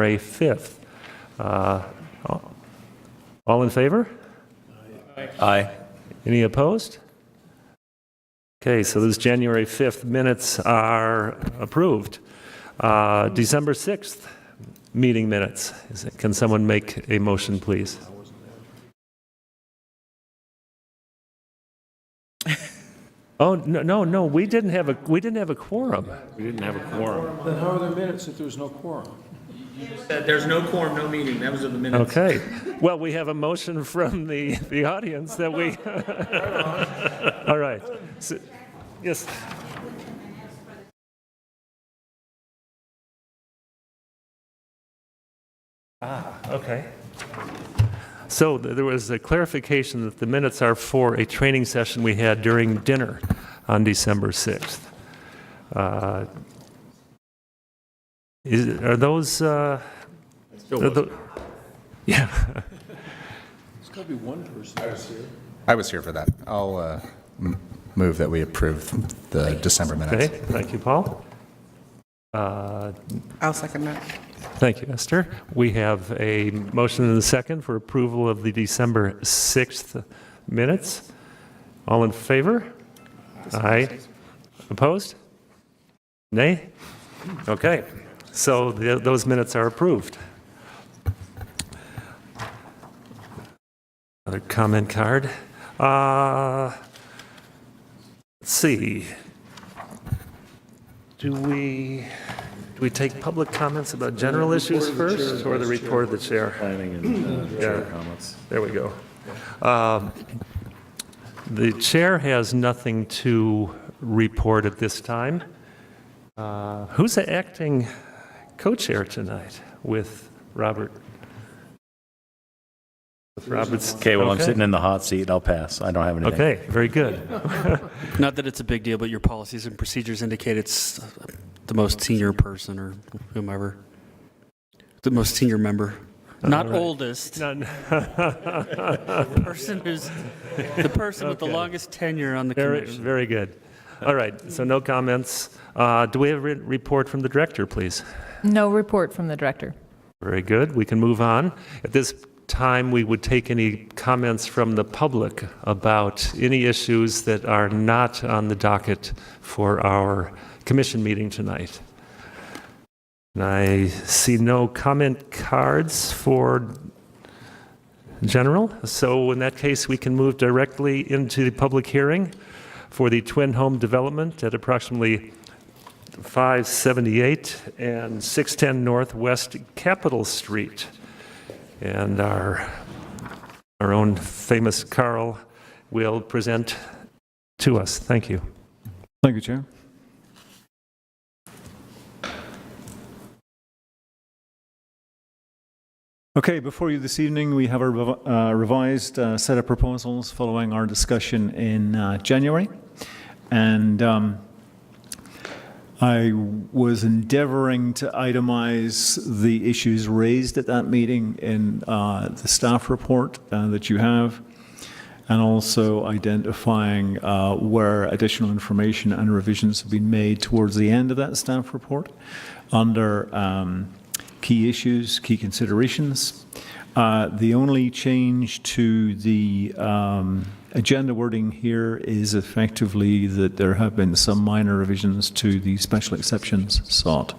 January 5th. All in favor? Aye. Any opposed? Okay, so those January 5th minutes are approved. December 6th meeting minutes. Can someone make a motion, please? Oh, no, we didn't have a quorum. We didn't have a quorum. Then how are the minutes if there was no quorum? There's no quorum, no meeting. That was in the minutes. Okay. Well, we have a motion from the audience that we... All right. So, yes. Okay. So there was a clarification that the minutes are for a training session we had during dinner on December 6th. Are those... yeah. There's got to be one person that's here. I was here for that. I'll move that we approve the December minutes. Okay, thank you, Paul. I'll second that. Thank you, Esther. We have a motion and a second for approval of the December 6th minutes. All in favor? Aye. Opposed? Nay? Okay, so those minutes are approved. Another comment card. Let's see. Do we take public comments about general issues first, or the report of the chair? Planning and chair comments. There we go. The chair has nothing to report at this time. Who's the acting co-chair tonight with Robert? Okay, well, I'm sitting in the hot seat. I'll pass. I don't have anything. Okay, very good. Not that it's a big deal, but your policies and procedures indicate it's the most senior person or whomever. The most senior member. Not oldest. The person with the longest tenure on the commission. Very good. All right, so no comments. Do we have a report from the director, please? No report from the director. Very good. We can move on. At this time, we would take any comments from the public about any issues that are not on the docket for our commission meeting tonight. And I see no comment cards for general, so in that case, we can move directly into the public hearing for the twin home development at approximately 578 and 610 Northwest Capitol Street. And our own famous Carl will present to us. Thank you. Thank you, Chair. Okay, before you this evening, we have a revised set of proposals following our discussion in January. And I was endeavoring to itemize the issues raised at that meeting in the staff report that you have, and also identifying where additional information and revisions have been made towards the end of that staff report under key issues, key considerations. The only change to the agenda wording here is effectively that there have been some minor revisions to the special exceptions sought.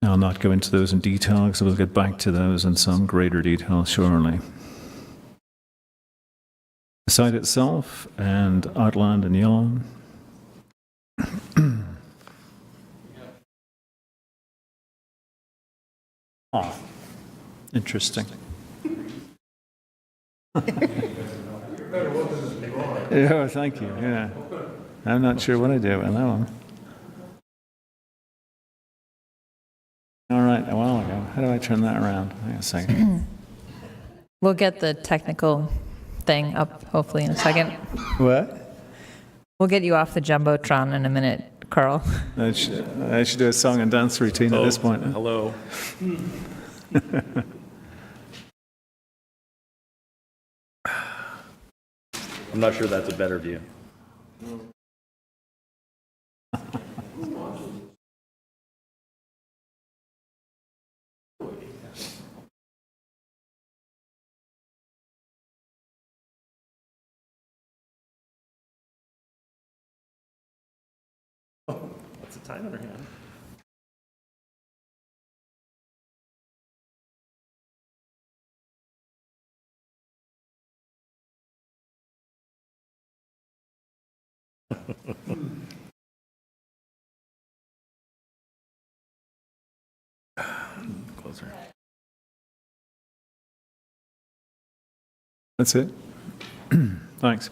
I'll not go into those in detail because we'll get back to those in some greater detail shortly. The site itself and outlined in yellow. Oh, interesting. Yeah, thank you. Yeah, I'm not sure what I did with that one. All right, a while ago. How do I turn that around? Hang on a second. We'll get the technical thing up hopefully in a second. What? We'll get you off the Jumbotron in a minute, Carl. I should do a song and dance routine at this point. Hello. I'm not sure that's a better view. Lots of time on her hand. Closer. That's it. Thanks.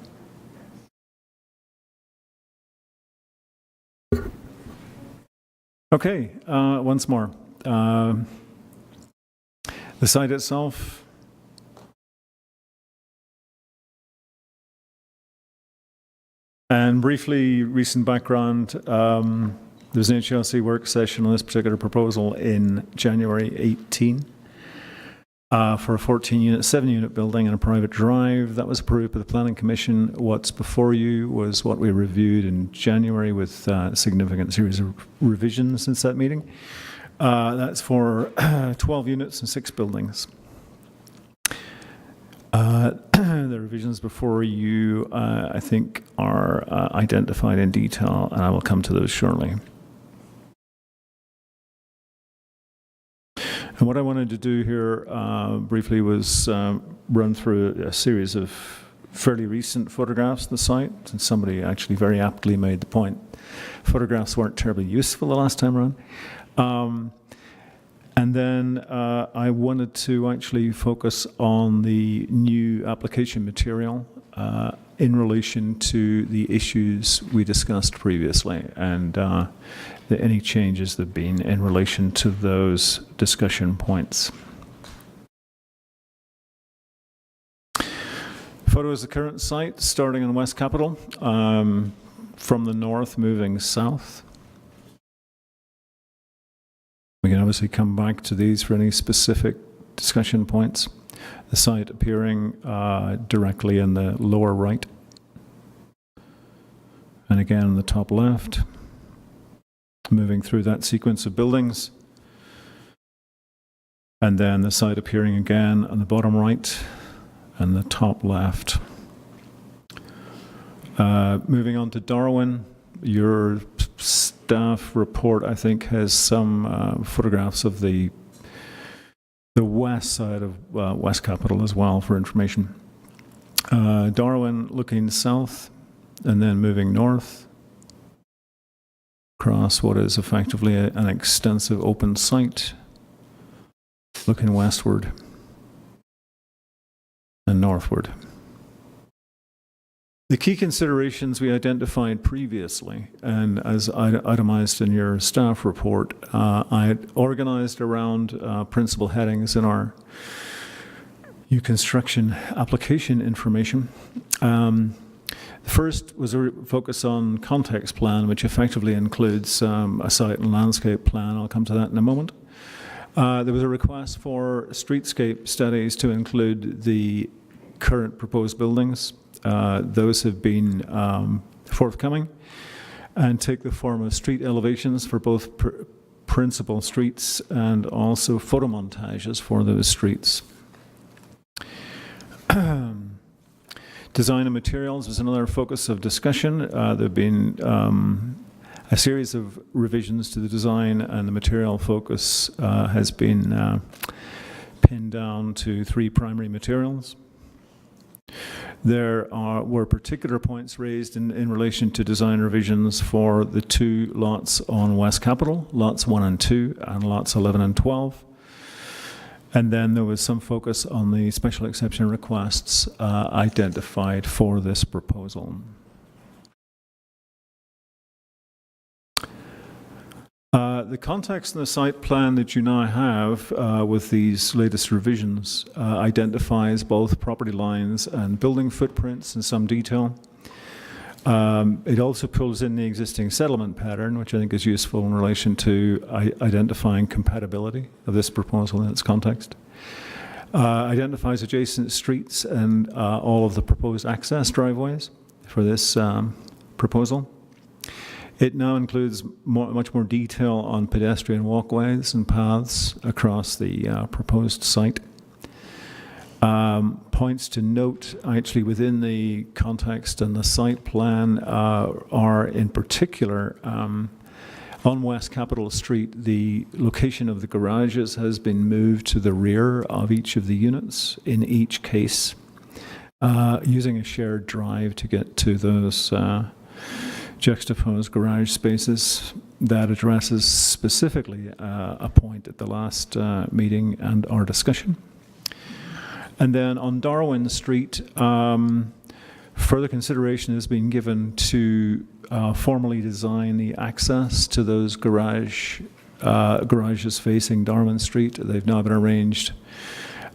Okay, once more. The site itself. And briefly, recent background. There was an HLC work session on this particular proposal in January 18 for a 14-unit, 7-unit building and a private drive. That was approved by the Planning Commission. What's before you was what we reviewed in January with a significant series of revisions since that meeting. That's for 12 units and 6 buildings. The revisions before you, I think, are identified in detail, and I will come to those shortly. And what I wanted to do here briefly was run through a series of fairly recent photographs of the site, and somebody actually very aptly made the point photographs weren't terribly useful the last time around. And then I wanted to actually focus on the new application material in relation to the issues we discussed previously and any changes that have been in relation to those discussion points. Photos of the current site, starting on West Capitol, from the north moving south. We can obviously come back to these for any specific discussion points. The site appearing directly in the lower right. And again in the top left. Moving through that sequence of buildings. And then the site appearing again on the bottom right and the top left. Moving on to Darwin, your staff report, I think, has some photographs of the west side of West Capitol as well for information. Darwin looking south and then moving north across what is effectively an extensive open site, looking westward and northward. The key considerations we identified previously, and as itemized in your staff report, I had organized around principal headings in our new construction application information. The first was a focus on context plan, which effectively includes a site and landscape plan. I'll come to that in a moment. There was a request for streetscape studies to include the current proposed buildings. Those have been forthcoming and take the form of street elevations for both principal streets and also photomontages for those streets. Design and materials was another focus of discussion. There have been a series of revisions to the design, and the material focus has been pinned down to 3 primary materials. There were particular points raised in relation to design revisions for the 2 lots on West Capitol, lots 1 and 2, and lots 11 and 12. And then there was some focus on the special exception requests identified for this proposal. The context in the site plan that you now have with these latest revisions identifies both property lines and building footprints in some detail. It also pulls in the existing settlement pattern, which I think is useful in relation to identifying compatibility of this proposal in its context. Identifies adjacent streets and all of the proposed access driveways for this proposal. It now includes much more detail on pedestrian walkways and paths across the proposed site. Points to note actually within the context and the site plan are in particular On West Capitol Street, the location of the garages has been moved to the rear of each of the units in each case, using a shared drive to get to those juxtaposed garage spaces. That addresses specifically a point at the last meeting and our discussion. And then on Darwin Street, further consideration has been given to formally design the access to those garages facing Darwin Street. They've now been arranged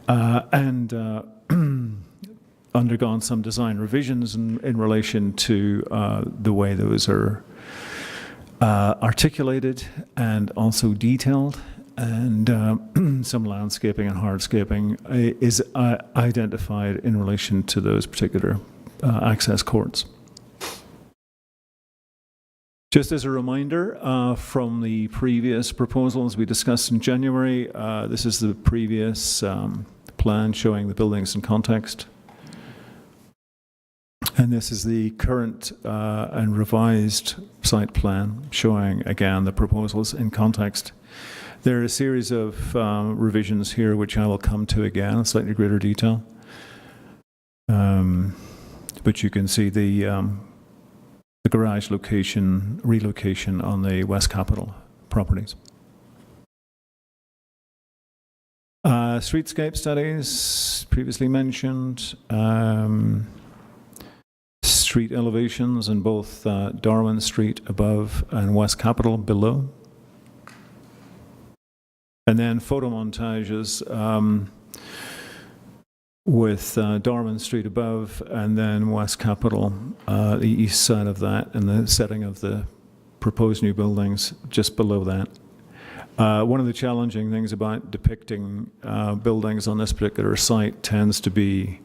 and undergone some design revisions in relation to the way those are articulated and also detailed. And some landscaping and hardscaping is identified in relation to those particular access courts. Just as a reminder, from the previous proposals we discussed in January, this is the previous plan showing the buildings in context. And this is the current and revised site plan showing, again, the proposals in context. There are a series of revisions here which I will come to again in slightly greater detail. But you can see the garage relocation on the West Capitol properties. Streetscape studies, previously mentioned. Street elevations in both Darwin Street above and West Capitol below. And then photo montages with Darwin Street above and then West Capitol, the east side of that, and the setting of the proposed new buildings just below that. One of the challenging things about depicting buildings on this particular site tends to be,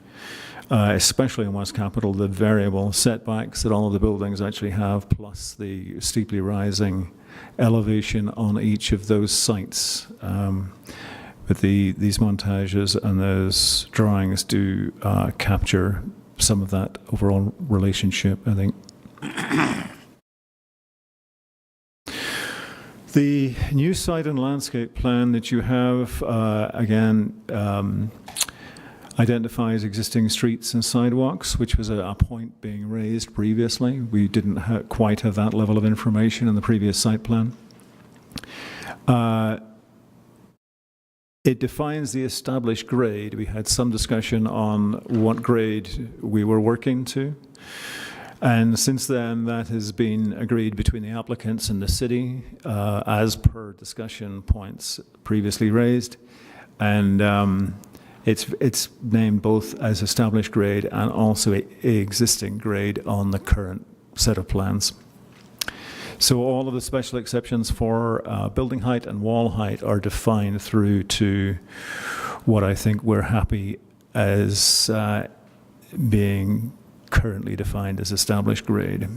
especially in West Capitol, the variable setbacks that all of the buildings actually have, plus the steeply rising elevation on each of those sites. But these montages and those drawings do capture some of that overall relationship, I think. The new site and landscape plan that you have, again, identifies existing streets and sidewalks, which was a point being raised previously. We didn't quite have that level of information in the previous site plan. It defines the established grade. We had some discussion on what grade we were working to. And since then, that has been agreed between the applicants and the city, as per discussion points previously raised. And it's named both as established grade and also a existing grade on the current set of plans. So all of the special exceptions for building height and wall height are defined through to what I think we're happy as being currently defined as established grade.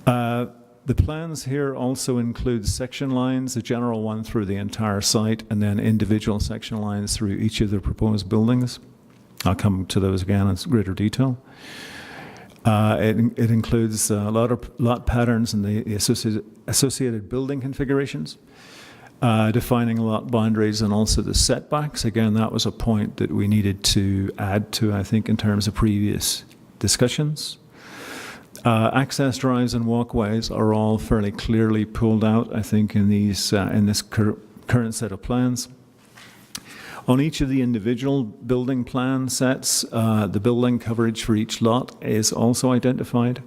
The plans here also include section lines, the general one through the entire site, and then individual section lines through each of the proposed buildings. I'll come to those again in greater detail. It includes lot patterns and the associated building configurations, defining lot boundaries and also the setbacks. Again, that was a point that we needed to add to, I think, in terms of previous discussions. Access drives and walkways are all fairly clearly pulled out, I think, in these in this current set of plans. On each of the individual building plan sets, the building coverage for each lot is also identified.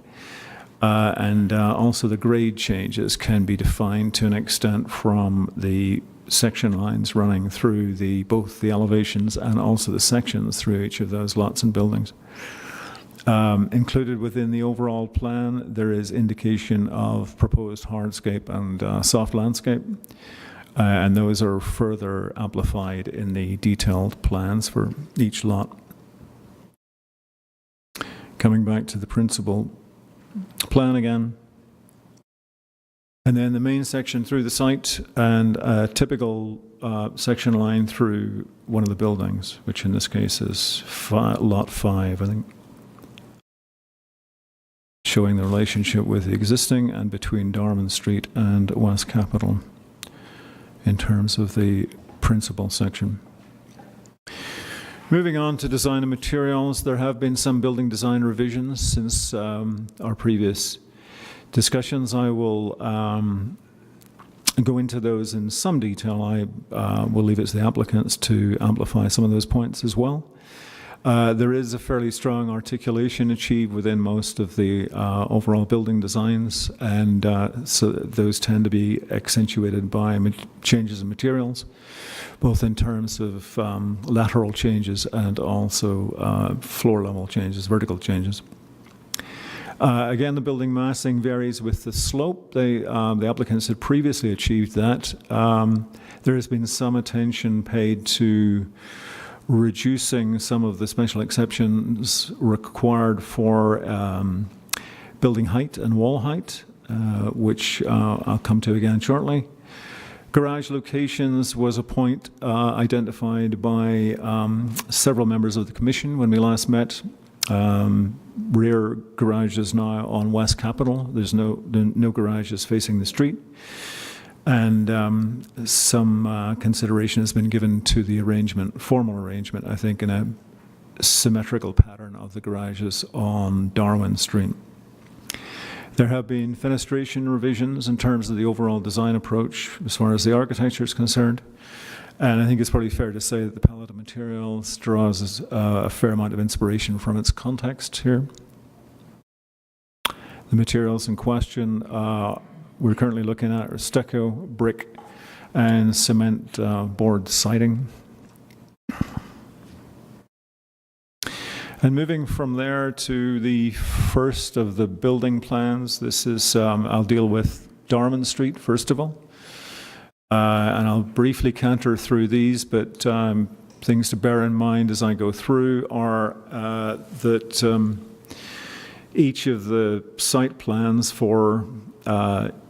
And also the grade changes can be defined to an extent from the section lines running through both the elevations and also the sections through each of those lots and buildings. Included within the overall plan, there is indication of proposed hardscape and soft landscape. And those are further amplified in the detailed plans for each lot. Coming back to the principal plan again. And then the main section through the site and a typical section line through one of the buildings, which in this case is lot 5, I think. showing the relationship with the existing and between Darwin Street and West Capitol in terms of the principal section. Moving on to design and materials, there have been some building design revisions since our previous discussions. I will go into those in some detail. I will leave it to the applicants to amplify some of those points as well. There is a fairly strong articulation achieved within most of the overall building designs, and so those tend to be accentuated by changes in materials, both in terms of lateral changes and also floor level changes, vertical changes. Again, the building massing varies with the slope. The applicants had previously achieved that. There has been some attention paid to reducing some of the special exceptions required for building height and wall height, which I'll come to again shortly. Garage locations was a point identified by several members of the commission when we last met. Rear garages now on West Capitol. There's no garages facing the street. And some consideration has been given to the arrangement, formal arrangement, I think, in a symmetrical pattern of the garages on Darwin Street. There have been fenestration revisions in terms of the overall design approach as far as the architecture is concerned. And I think it's probably fair to say that the palette of materials draws a fair amount of inspiration from its context here. The materials in question we're currently looking at are stucco, brick, and cement board siding. And moving from there to the first of the building plans, this is, I'll deal with Darwin Street first of all. And I'll briefly canter through these, but things to bear in mind as I go through are that each of the site plans for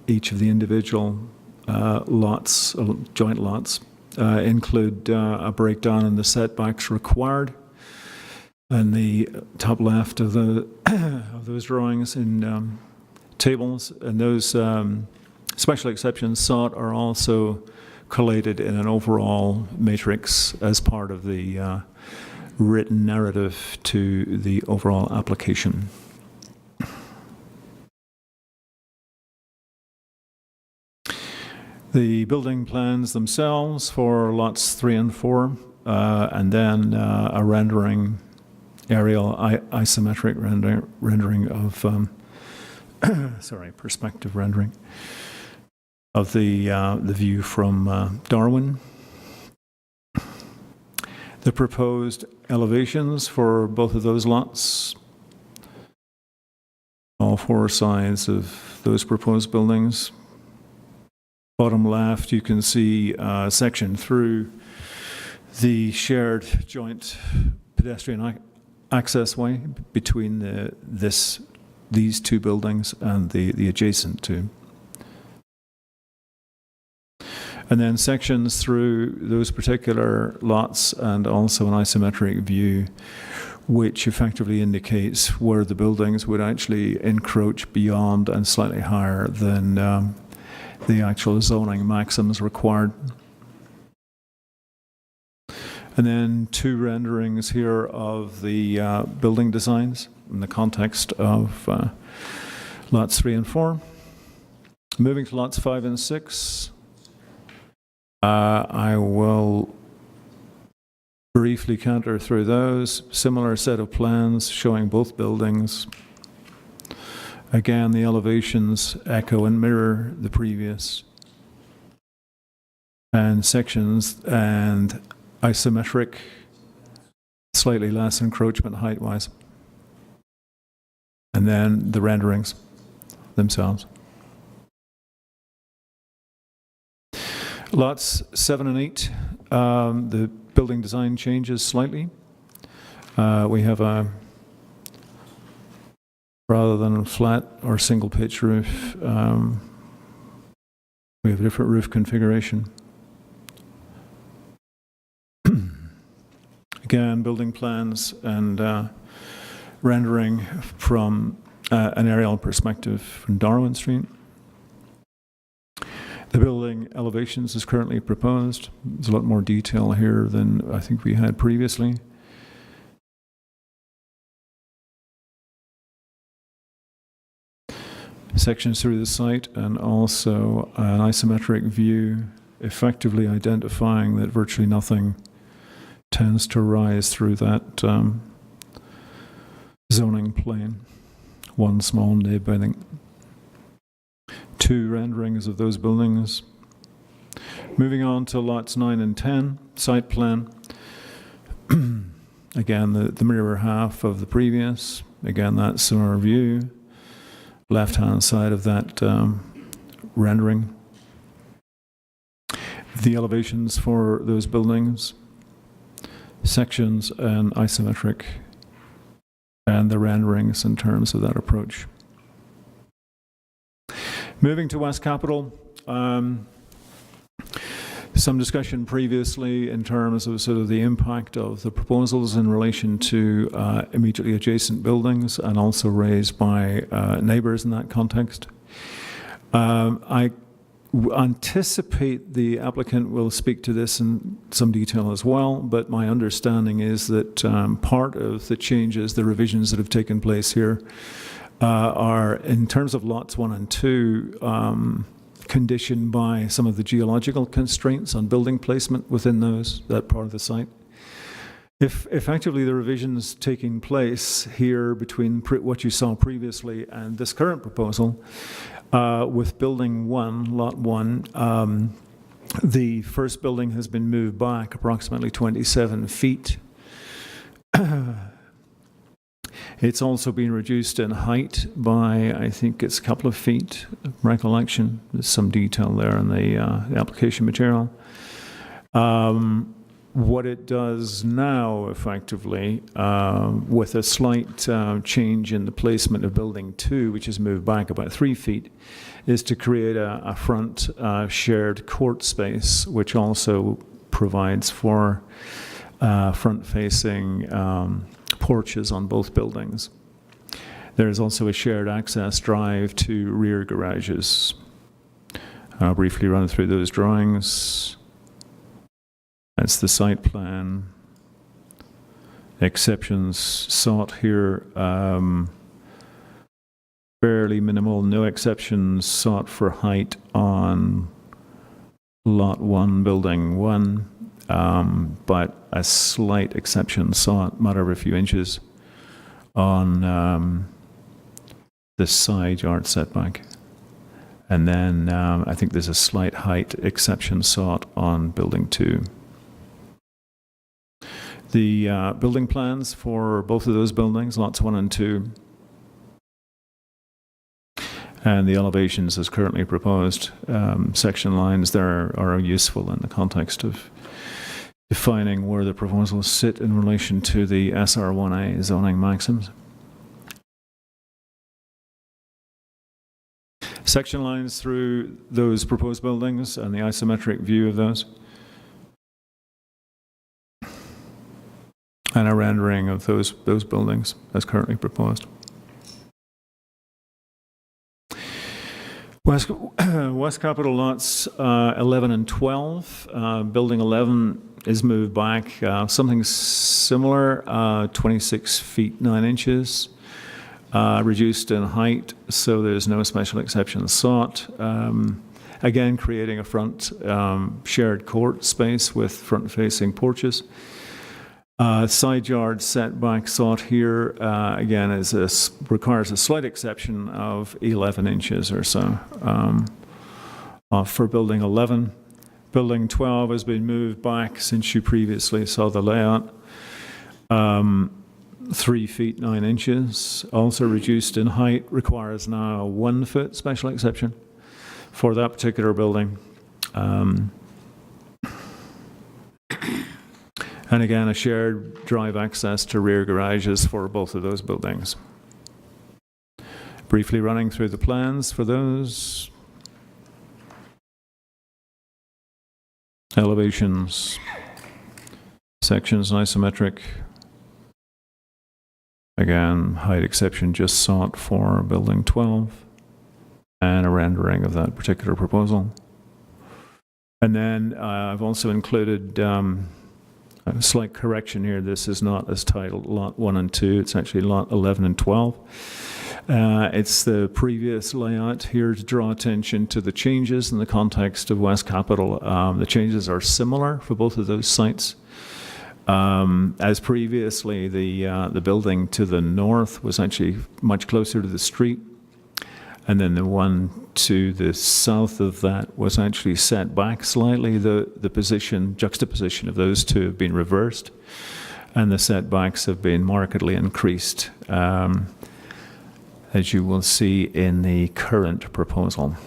each of the individual lots, joint lots, include a breakdown in the setbacks required. And the top left of the of those drawings in tables, and those special exceptions sought are also collated in an overall matrix as part of the written narrative to the overall application. The building plans themselves for lots 3 and 4, and then a rendering, aerial isometric rendering of, perspective rendering of the view from Darwin. The proposed elevations for both of those lots, all 4 sides of those proposed buildings. Bottom left, you can see a section through the shared joint pedestrian access way between these 2 buildings and the adjacent 2. And then sections through those particular lots and also an isometric view which effectively indicates where the buildings would actually encroach beyond and slightly higher than the actual zoning maxims required. And then 2 renderings here of the building designs in the context of lots 3 and 4. Moving to lots 5 and 6, I will briefly canter through those. Similar set of plans showing both buildings. Again, the elevations echo and mirror the previous. And sections and isometric, slightly less encroachment height-wise. And then the renderings themselves. Lots 7 and 8, the building design changes slightly. We have a, rather than a flat or single pitch roof, we have a different roof configuration. Again, building plans and rendering from an aerial perspective from Darwin Street. The building elevations is currently proposed. There's a lot more detail here than I think we had previously. Sections through the site and also an isometric view effectively identifying that virtually nothing tends to rise through that zoning plane. One small nib, I think. 2 renderings of those buildings. Moving on to lots 9 and 10, site plan. Again, the mirror half of the previous. Again, that's our view. Left-hand side of that rendering. The elevations for those buildings, sections and isometric, and the renderings in terms of that approach. Moving to West Capitol, some discussion previously in terms of sort of the impact of the proposals in relation to immediately adjacent buildings and also raised by neighbors in that context. I anticipate the applicant will speak to this in some detail as well, but my understanding is that part of the changes, the revisions that have taken place here are, in terms of lots 1 and 2, conditioned by some of the geological constraints on building placement within that part of the site. If effectively the revisions taking place here between what you saw previously and this current proposal, with building 1, lot 1, the first building has been moved back approximately 27 feet. It's also been reduced in height by, I think it's a couple of feet, recollection. There's some detail there in the application material. What it does now, effectively, with a slight change in the placement of building 2, which has moved back about 3 feet, is to create a front shared court space, which also provides for front-facing porches on both buildings. There is also a shared access drive to rear garages. I'll briefly run through those drawings. That's the site plan. Exceptions sought here, fairly minimal. No exceptions sought for height on lot 1, building 1. But a slight exception sought, matter of a few inches, on the side yard setback. And then I think there's a slight height exception sought on building 2. The building plans for both of those buildings, lots 1 and 2, and the elevations as currently proposed, section lines there are useful in the context of defining where the proposals sit in relation to the SR1A zoning maxims. Section lines through those proposed buildings and the isometric view of those. And a rendering of those buildings as currently proposed. West Capitol lots 11 and 12. Building 11 is moved back something similar, 26 feet 9 inches, reduced in height, so there's no special exception sought. Again, creating a front shared court space with front-facing porches. Side yard setback sought here, again, requires a slight exception of 11 inches or so for building 11. Building 12 has been moved back since you previously saw the layout. 3 feet 9 inches, also reduced in height, requires now a 1 foot special exception for that particular building. And again, a shared drive access to rear garages for both of those buildings. Briefly running through the plans for those. Elevations, sections, isometric. Again, height exception just sought for building 12, and a rendering of that particular proposal. And then I've also included a slight correction here. This is not as titled Lot 1 and 2. It's actually Lot 11 and 12. It's the previous layout here to draw attention to the changes in the context of West Capitol. The changes are similar for both of those sites. As previously, the building to the north was actually much closer to the street, and then the one to the south of that was actually set back slightly. The juxtaposition of those two have been reversed, and the setbacks have been markedly increased, as you will see in the current proposal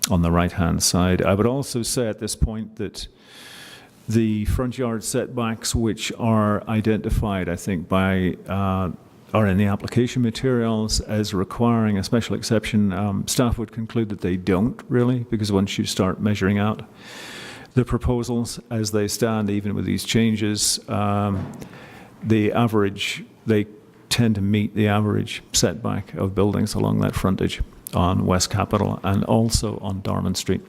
on the right-hand side. I would also say at this point that the front yard setbacks, which are identified, I think, by are in the application materials as requiring a special exception, staff would conclude that they don't really, because once you start measuring out the proposals as they stand, even with these changes, the average, they tend to meet the average setback of buildings along that frontage on West Capitol and also on Darman Street.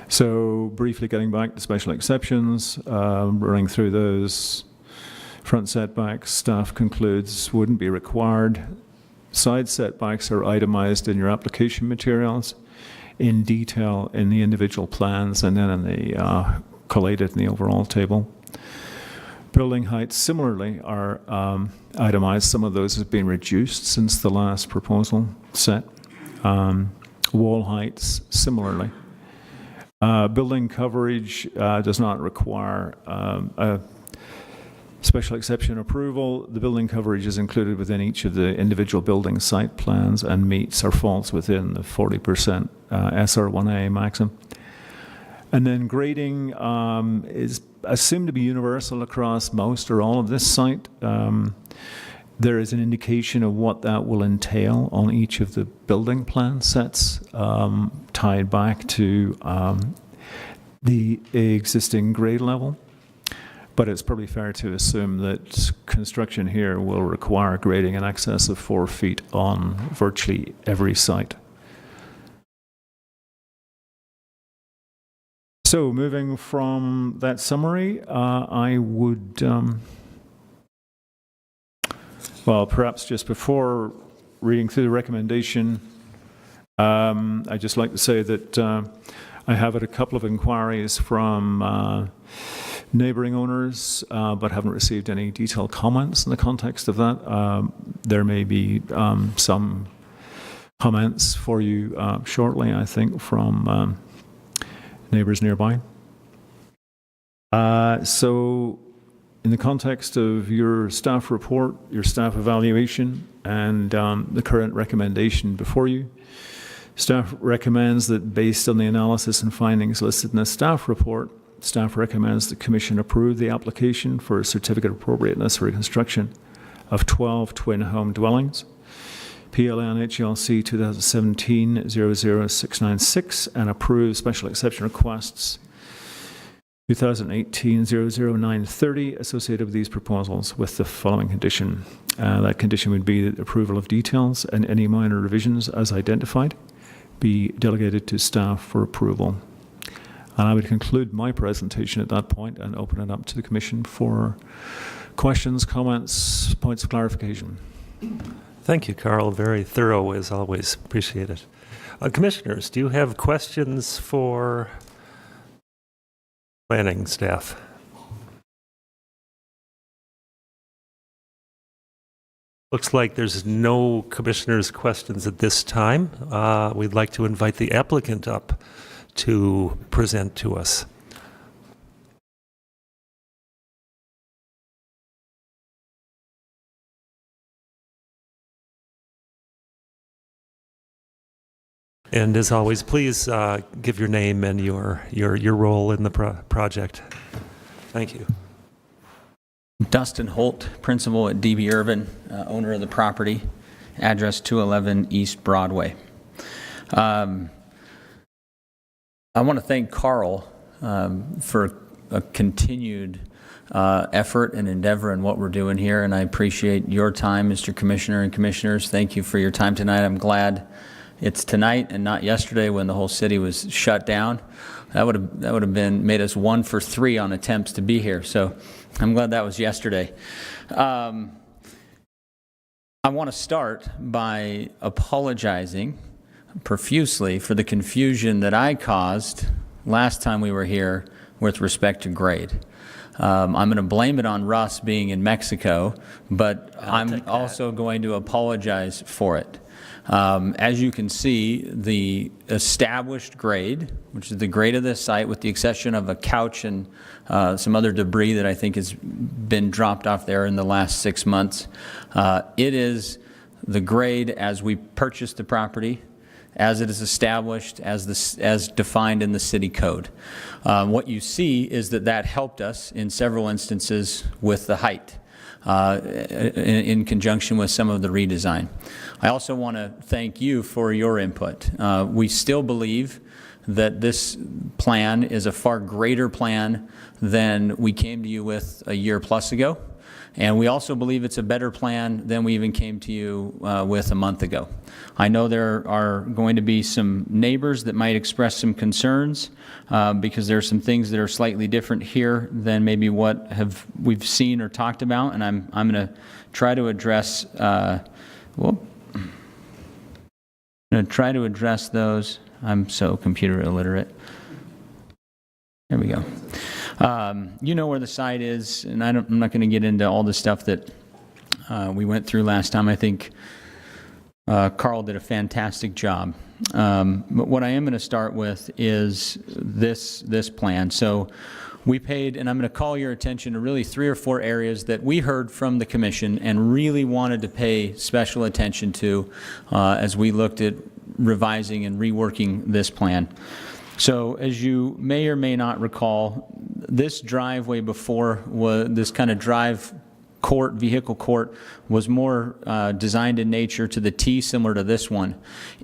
So briefly getting back to special exceptions, running through those, front setbacks, staff concludes wouldn't be required. Side setbacks are itemized in your application materials in detail in the individual plans and then in the collated in the overall table. Building heights similarly are itemized. Some of those have been reduced since the last proposal set. Wall heights similarly. Building coverage does not require a special exception approval. The building coverage is included within each of the individual building site plans and meets or falls within the 40% SR1A maximum. And then grading is assumed to be universal across most or all of this site. There is an indication of what that will entail on each of the building plan sets, tied back to the existing grade level. But it's probably fair to assume that construction here will require grading in excess of 4 feet on virtually every site. So moving from that summary, I would... well, perhaps just before reading through the recommendation, I'd just like to say that I have had a couple of inquiries from neighboring owners, but haven't received any detailed comments in the context of that. There may be some comments for you shortly, I think, from neighbors nearby. So in the context of your staff report, your staff evaluation, and the current recommendation before you, staff recommends that based on the analysis and findings listed in the staff report, staff recommends the Commission approve the application for a certificate of appropriateness for construction of 12 twin home dwellings, PLN HLC 2017-00696, and approve special exception requests 2018-00930 associated with these proposals with the following condition. That condition would be that approval of details and any minor revisions as identified be delegated to staff for approval. And I would conclude my presentation at that point and open it up to the Commission for questions, comments, points of clarification. Thank you, Carl. Very thorough as always. Appreciate it. Commissioners, do you have questions for planning staff? Looks like there's no commissioners' questions at this time. We'd like to invite the applicant up to present to us. And as always, please give your name and your role in the project. Thank you. Dustin Holt, principal at DB Irvin, owner of the property, address 211 East Broadway. I want to thank Carl for a continued effort and endeavor in what we're doing here, and I appreciate your time, Mr. Commissioner and Commissioners. Thank you for your time tonight. I'm glad it's tonight and not yesterday when the whole city was shut down. That would have been made us 1 for 3 on attempts to be here. So I'm glad that was yesterday. I want to start by apologizing profusely for the confusion that I caused last time we were here with respect to grade. I'm going to blame it on Russ being in Mexico, but I'm also going to apologize for it. As you can see, the established grade, which is the grade of this site with the exception of a couch and some other debris that I think has been dropped off there in the last 6 months, it is the grade as we purchased the property, as it is established, as defined in the city code. What you see is that helped us in several instances with the height in conjunction with some of the redesign. I also want to thank you for your input. We still believe that this plan is a far greater plan than we came to you with a year plus ago. And we also believe it's a better plan than we even came to you with a month ago. I know there are going to be some neighbors that might express some concerns because there are some things that are slightly different here than maybe what we've seen or talked about, and I'm going to try to address. I'm going to try to address those. I'm so computer illiterate. There we go. You know where the site is, and I'm not going to get into all the stuff that we went through last time. I think Carl did a fantastic job. But what I am going to start with is this plan. So we paid, and I'm going to call your attention to really 3 or 4 areas that we heard from the commission and really wanted to pay special attention to as we looked at revising and reworking this plan. So as you may or may not recall, this driveway before was this kind of vehicle court was more designed in nature to the T, similar to this one.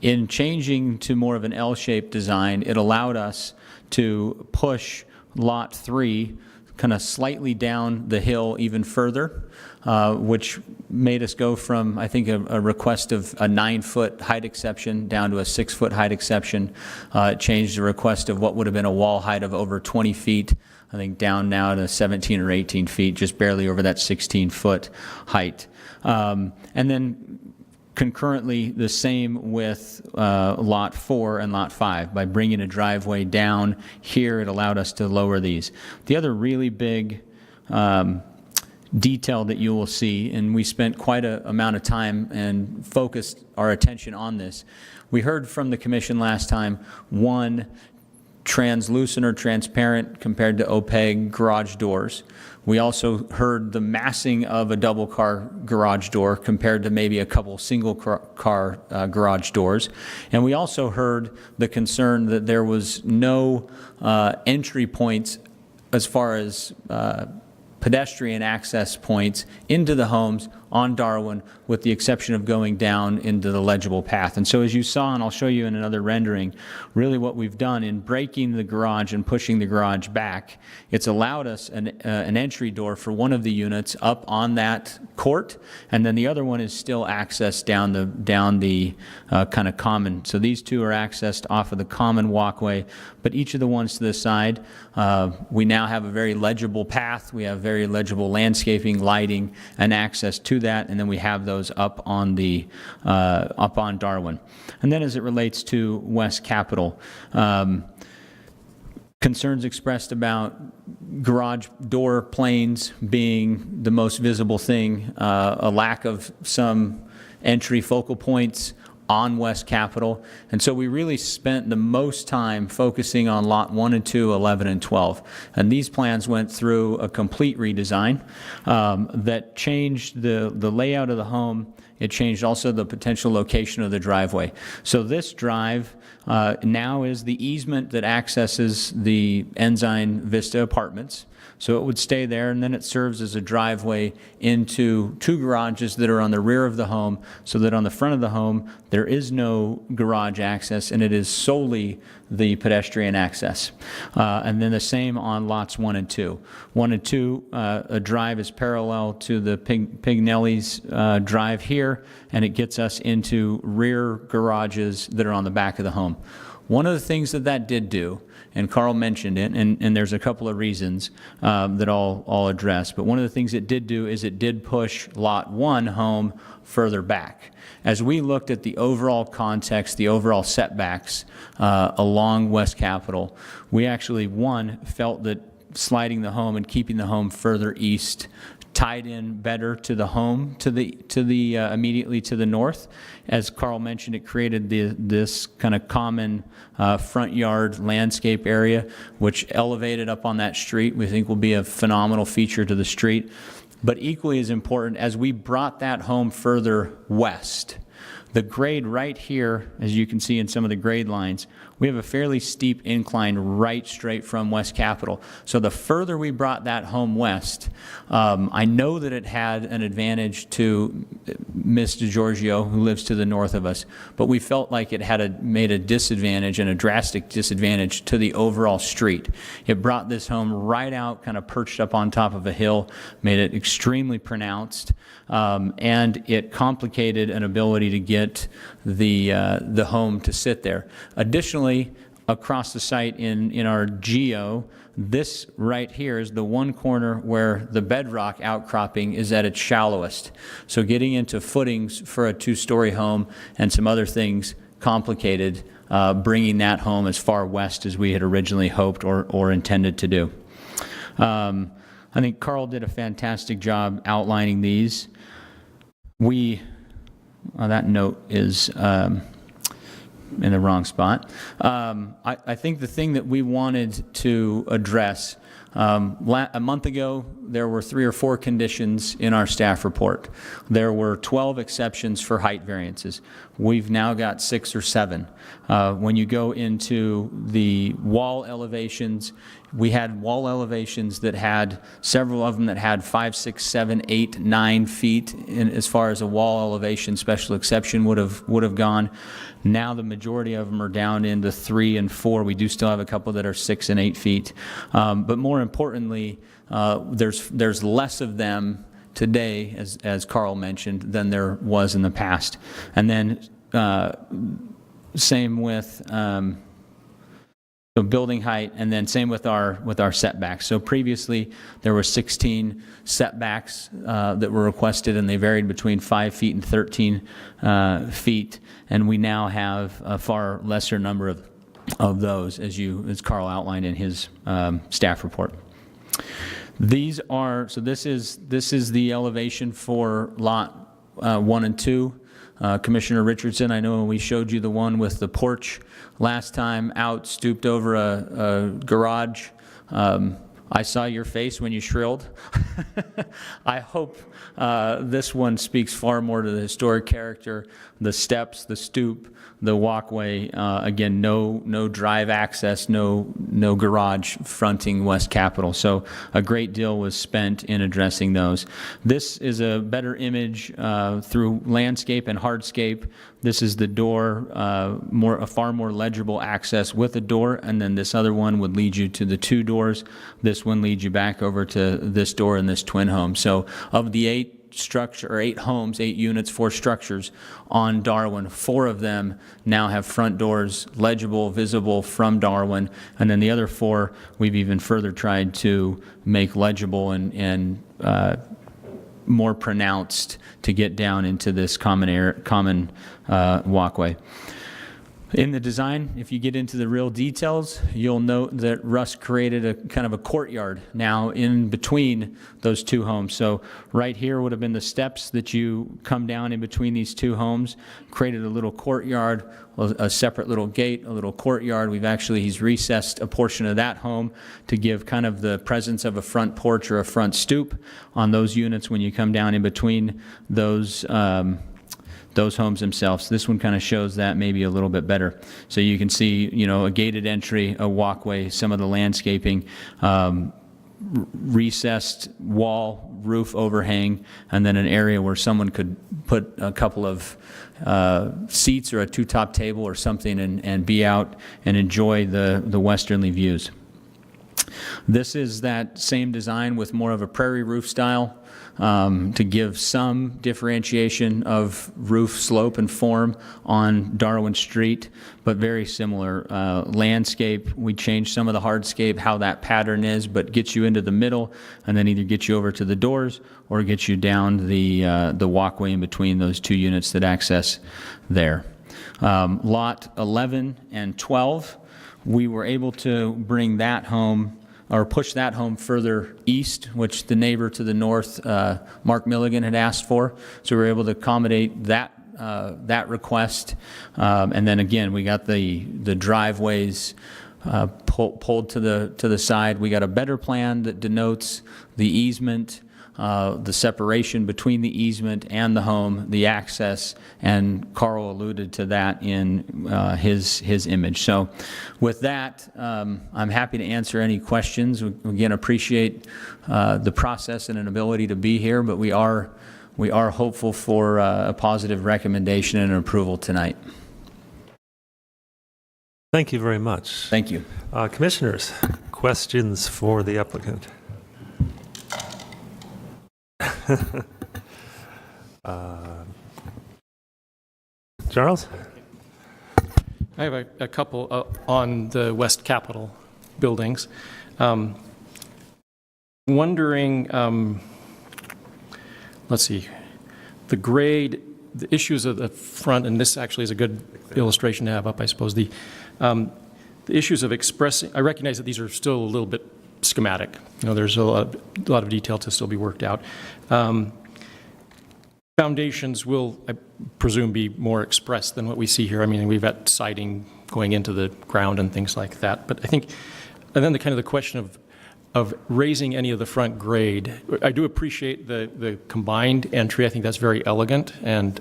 In changing to more of an L-shaped design, it allowed us to push Lot 3 kind of slightly down the hill even further, which made us go from, I think, a request of a 9-foot height exception down to a 6-foot height exception. It changed the request of what would have been a wall height of over 20 feet, I think, down now to 17 or 18 feet, just barely over that 16-foot height. And then concurrently, the same with Lot 4 and Lot 5. By bringing a driveway down here, it allowed us to lower these. The other really big detail that you will see, and we spent quite an amount of time and focused our attention on this. We heard from the commission last time, one, translucent or transparent compared to opaque garage doors. We also heard the massing of a double car garage door compared to maybe a couple single car garage doors. And we also heard the concern that there was no entry points as far as pedestrian access points into the homes on Darwin, with the exception of going down into the legible path. And so as you saw, and I'll show you in another rendering, really what we've done in breaking the garage and pushing the garage back, it's allowed us an entry door for one of the units up on that court, and then the other one is still accessed down the kind of common. So these two are accessed off of the common walkway, but each of the ones to the side, we now have a very legible path. We have very legible landscaping, lighting, and access to that, and then we have those up on Darwin. And then as it relates to West Capitol, concerns expressed about garage door planes being the most visible thing, a lack of some entry focal points on West Capitol. And so we really spent the most time focusing on Lot 1 and 2, 11 and 12. And these plans went through a complete redesign that changed the layout of the home. It changed also the potential location of the driveway. So this drive now is the easement that accesses the Ensign Vista Apartments. So it would stay there, and then it serves as a driveway into 2 garages that are on the rear of the home, so that on the front of the home, there is no garage access, and it is solely the pedestrian access. And then the same on lots 1 and 2. 1 and 2, a drive is parallel to the Pignelli's drive here, and it gets us into rear garages that are on the back of the home. One of the things that did do, and Carl mentioned it, and there's a couple of reasons that I'll address, but one of the things it did do is it did push Lot 1 home further back. As we looked at the overall context, the overall setbacks along West Capitol, we actually, one, felt that sliding the home and keeping the home further east tied in better to the home to the immediately to the north. As Carl mentioned, it created this kind of common front yard landscape area, which elevated up on that street, we think will be a phenomenal feature to the street. But equally as important, as we brought that home further west, the grade right here, as you can see in some of the grade lines, we have a fairly steep incline right straight from West Capitol. So the further we brought that home west, I know that it had an advantage to Ms. DeGiorgio, who lives to the north of us, but we felt like it had made a disadvantage and a drastic disadvantage to the overall street. It brought this home right out, kind of perched up on top of a hill, made it extremely pronounced, and it complicated an ability to get the home to sit there. Additionally, across the site in our geo, this right here is the one corner where the bedrock outcropping is at its shallowest. So getting into footings for a 2-story home and some other things complicated bringing that home as far west as we had originally hoped or intended to do. I think Carl did a fantastic job outlining these. That note is in the wrong spot. I think the thing that we wanted to address, a month ago, there were 3 or 4 conditions in our staff report. There were 12 exceptions for height variances. We've now got 6 or 7. When you go into the wall elevations, we had wall elevations that had, several of them that had 5, 6, 7, 8, 9 feet in, as far as a wall elevation special exception would have gone. Now the majority of them are down into 3 and 4. We do still have a couple that are 6 and 8 feet. But more importantly, there's less of them today, as Carl mentioned, than there was in the past. And then same with so building height, and then same with our setbacks. So previously there were 16 setbacks that were requested, and they varied between 5 feet and 13 feet, and we now have a far lesser number of those, as Carl outlined in his staff report. These are, so this is the elevation for lot 1 and 2. Commissioner Richardson, I know when we showed you the one with the porch last time out, stooped over a garage, I saw your face when you shrilled. I hope this one speaks far more to the historic character, the steps, the stoop, the walkway. Again, no drive access, no garage fronting West Capitol. So a great deal was spent in addressing those. This is a better image through landscape and hardscape. This is the door, a far more legible access with a door, and then this other one would lead you to the 2 doors. This one leads you back over to this door in this twin home. So of the 8 homes, 8 units, 4 structures on Darwin, 4 of them now have front doors legible, visible from Darwin, and then the other 4 we've even further tried to make legible and more pronounced to get down into this common walkway. In the design, if you get into the real details, you'll note that Russ created a kind of a courtyard now in between those 2 homes. So right here would have been the steps that you come down in between these 2 homes, created a little courtyard, a separate little gate, a little courtyard. He's recessed a portion of that home to give kind of the presence of a front porch or a front stoop on those units when you come down in between those homes themselves. This one kind of shows that maybe a little bit better. So you can see, a gated entry, a walkway, some of the landscaping, recessed wall roof overhang, and then an area where someone could put a couple of seats or a two-top table or something and be out and enjoy the westerly views. This is that same design with more of a prairie roof style to give some differentiation of roof slope and form on Darwin Street, but very similar landscape. We changed some of the hardscape, how that pattern is, but gets you into the middle and then either gets you over to the doors or gets you down the walkway in between those two units that access there. Lot 11 and 12, we were able to bring that home or push that home further east, which the neighbor to the north, Mark Milligan, had asked for. So we were able to accommodate that request. And then again, we got the driveways pulled to the side. We got a better plan that denotes the easement, the separation between the easement and the home, the access, and Carl alluded to that in his image. So with that, I'm happy to answer any questions. We, again, appreciate the process and an ability to be here, but we are hopeful for a positive recommendation and approval tonight. Thank you very much. Thank you. Commissioners, questions for the applicant? Charles? I have a couple on the West Capitol buildings. Wondering, let's see, the grade, the issues of the front, and this actually is a good illustration to have up, I suppose. The issues of expressing, I recognize that these are still a little bit schematic. You know, there's a lot of detail to still be worked out. Foundations will, I presume, be more expressed than what we see here. I mean, we've got siding going into the ground and things like that. But I think, and then the kind of the question of raising any of the front grade. I do appreciate the combined entry. I think that's very elegant and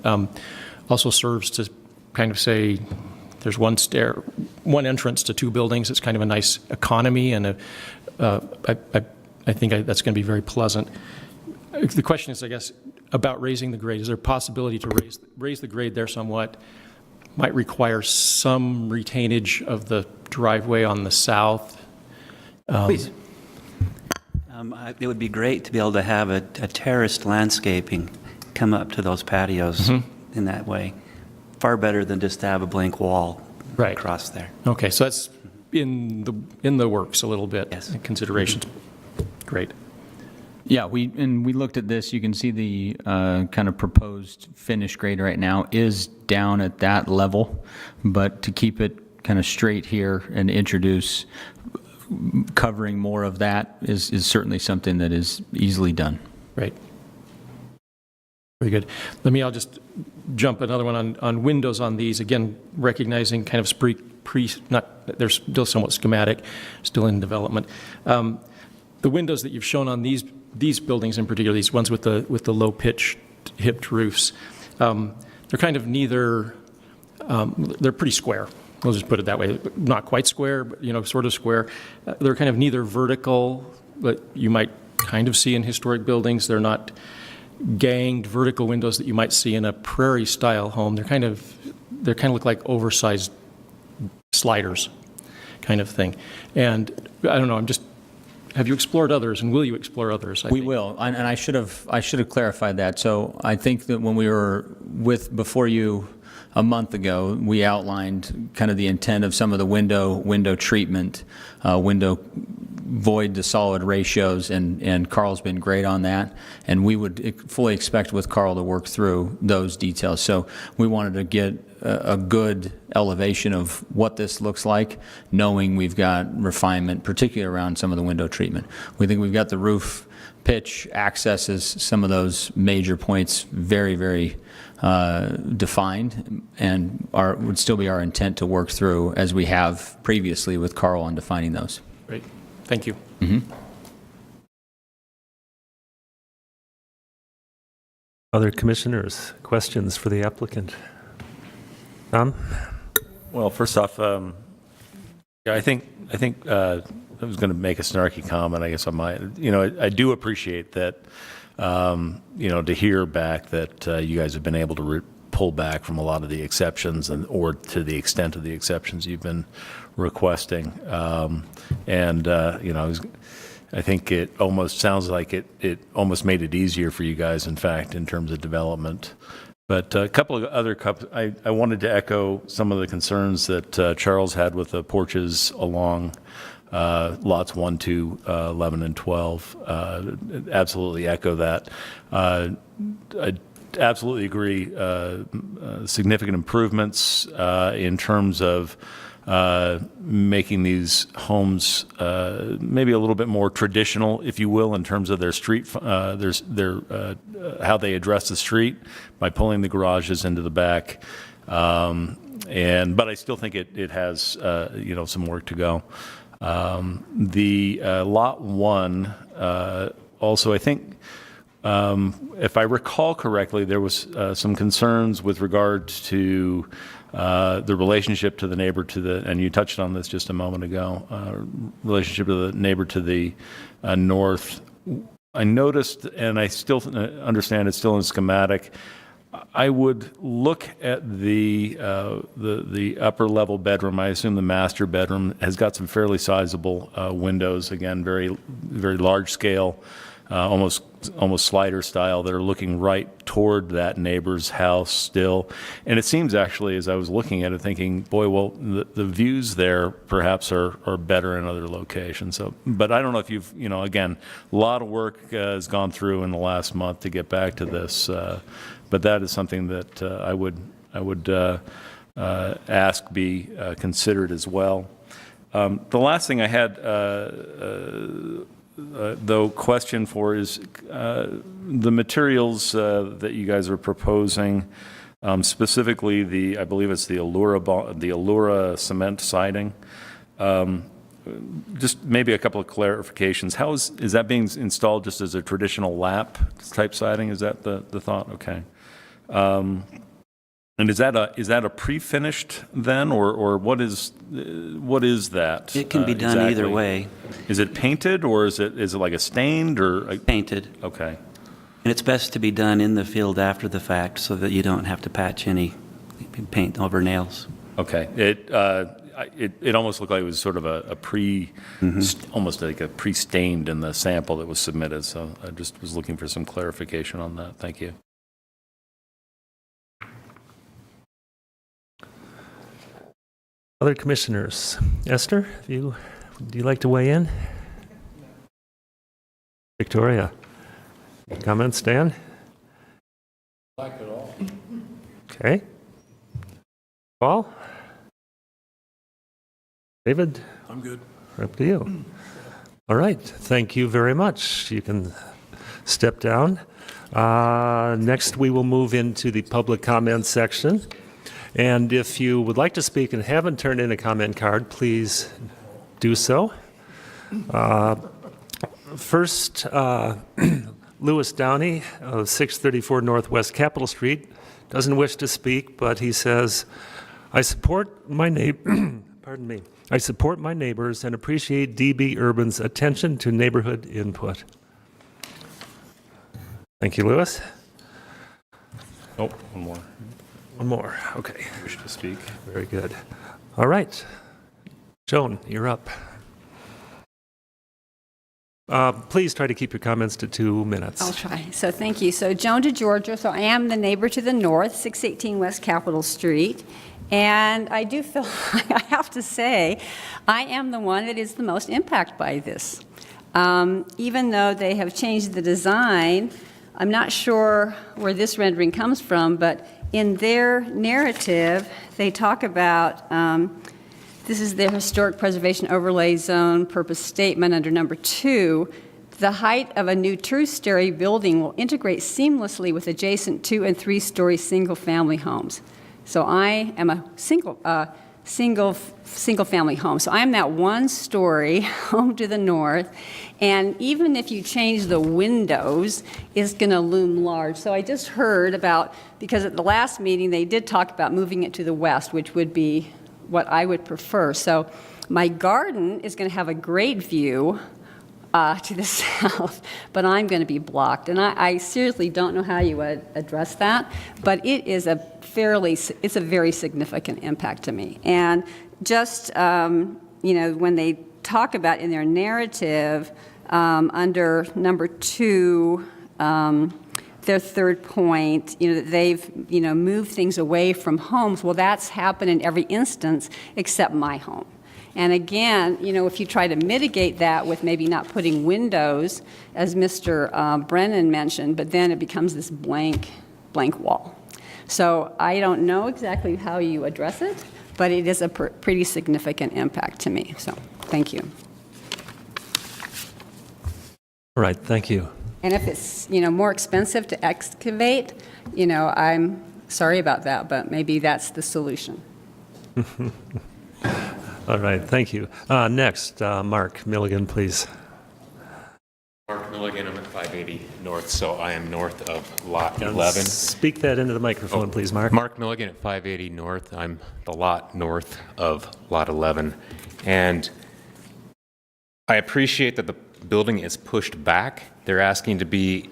also serves to kind of say there's one entrance to two buildings. It's kind of a nice economy, and I think that's going to be very pleasant. The question is, I guess, about raising the grade. Is there a possibility to raise the grade there somewhat? Might require some retainage of the driveway on the south. Please. It would be great to be able to have a terraced landscaping come up to those patios in that way. Far better than just to have a blank wall across there. Okay, so that's in the works a little bit. Yes. Considerations. Great. Yeah, we looked at this. You can see the kind of proposed finish grade right now is down at that level, but to keep it kind of straight here and introduce covering more of that is certainly something that is easily done. Right. Very good. I'll just jump another one on windows on these. Again, recognizing kind of they're still somewhat schematic, still in development. The windows that you've shown on these buildings in particular, these ones with the low pitched hipped roofs, they're kind of neither. They're pretty square. We'll just put it that way. Not quite square, but sort of square. They're kind of neither vertical, but you might kind of see in historic buildings. They're not ganged vertical windows that you might see in a prairie-style home. They kind of look like oversized sliders, kind of thing. And I don't know. Have you explored others, and will you explore others? We will, and I should have clarified that. So I think that when we were before you a month ago, we outlined kind of the intent of some of the window treatment, window void to solid ratios, and Carl's been great on that. And we would fully expect with Carl to work through those details. So we wanted to get a good elevation of what this looks like, knowing we've got refinement, particularly around some of the window treatment. We think we've got the roof pitch, accesses, some of those major points very, very defined, and would still be our intent to work through as we have previously with Carl on defining those. Great. Thank you. Other commissioners, questions for the applicant? Tom? Well, first off, Yeah, I think I was going to make a snarky comment, I guess, on my, I do appreciate that, to hear back that you guys have been able to pull back from a lot of the exceptions or to the extent of the exceptions you've been requesting. I think it almost sounds like it almost made it easier for you guys, in fact, in terms of development. But a couple of other, I wanted to echo some of the concerns that Charles had with the porches along lots 1, 2, 11, and 12. Absolutely echo that. I absolutely agree. Significant improvements in terms of making these homes maybe a little bit more traditional, if you will, in terms of their street, how they address the street by pulling the garages into the back. But I still think it has some work to go. The lot 1 also, I think, if I recall correctly, there was some concerns with regard to the relationship to the neighbor and you touched on this just a moment ago, relationship to the neighbor to the north. I noticed, and I still understand it's still in schematic, I would look at the upper level bedroom. I assume the master bedroom has got some fairly sizable windows, again, very, very large scale, almost slider style, that are looking right toward that neighbor's house still. And it seems actually, as I was looking at it, thinking, boy, well, the views there perhaps are better in other locations. So, but I don't know if you've, again, a lot of work has gone through in the last month to get back to this. But that is something that I would ask be considered as well. The last thing I had, though, question for is the materials that you guys are proposing, specifically I believe it's the Allura cement siding. Just maybe a couple of clarifications. How is that being installed just as a traditional lap type siding? Is that the thought? Okay. And is that a pre-finished then, or what is that? It can be done exactly? either way. Is it painted, or is it like a stained or Painted. Okay. And it's best to be done in the field after the fact so that you don't have to patch any paint over nails. Okay. It almost looked like it was sort of a almost like a pre-stained in the sample that was submitted. So I just was looking for some clarification on that. Thank you. Other commissioners? Esther, do you like to weigh in? Victoria? Comments, Dan? Like it all. Okay. Paul? David? I'm good. Up to you. All right. Thank you very much. You can step down. Next, we will move into the public comment section. And if you would like to speak and haven't turned in a comment card, please do so. First, Louis Downey of 634 Northwest Capitol Street doesn't wish to speak, but he says, I support my pardon me. I support my neighbors and appreciate DB Urban's attention to neighborhood input. Thank you, Louis. Oh, one more. One more. Okay. Wish to speak. Very good. All right. Joan, you're up. Please try to keep your comments to 2 minutes. I'll try. So thank you. So Joan DeGiorgio. So I am the neighbor to the north, 618 West Capitol Street. And I do feel, I have to say, I am the one that is the most impacted by this. Even though they have changed the design, I'm not sure where this rendering comes from, but in their narrative, they talk about, this is their historic preservation overlay zone purpose statement under number 2. The height of a new two-story building will integrate seamlessly with adjacent 2- and 3-story single-family homes. So I am a single-family home. So I am that one-story home to the north, and even if you change the windows, it's going to loom large. So I just heard about, because at the last meeting they did talk about moving it to the west, which would be what I would prefer. So my garden is going to have a great view to the south, but I'm going to be blocked. And I seriously don't know how you would address that, but it is it's a very significant impact to me. And just, when they talk about in their narrative, under number 2, their third point, that they've, moved things away from homes. Well, that's happened in every instance except my home. And again, if you try to mitigate that with maybe not putting windows, as Mr. Brennan mentioned, but then it becomes this blank wall. So I don't know exactly how you address it, but it is a pretty significant impact to me. So thank you. All right, thank you. And if it's, more expensive to excavate, I'm sorry about that, but maybe that's the solution. All right, thank you. Next, Mark Milligan, please. Mark Milligan, I'm at 580 North, so I am north of Lot 11. Speak that into the microphone, please, Mark. Mark Milligan at 580 North. I'm the lot north of Lot 11. And I appreciate that the building is pushed back. They're asking to be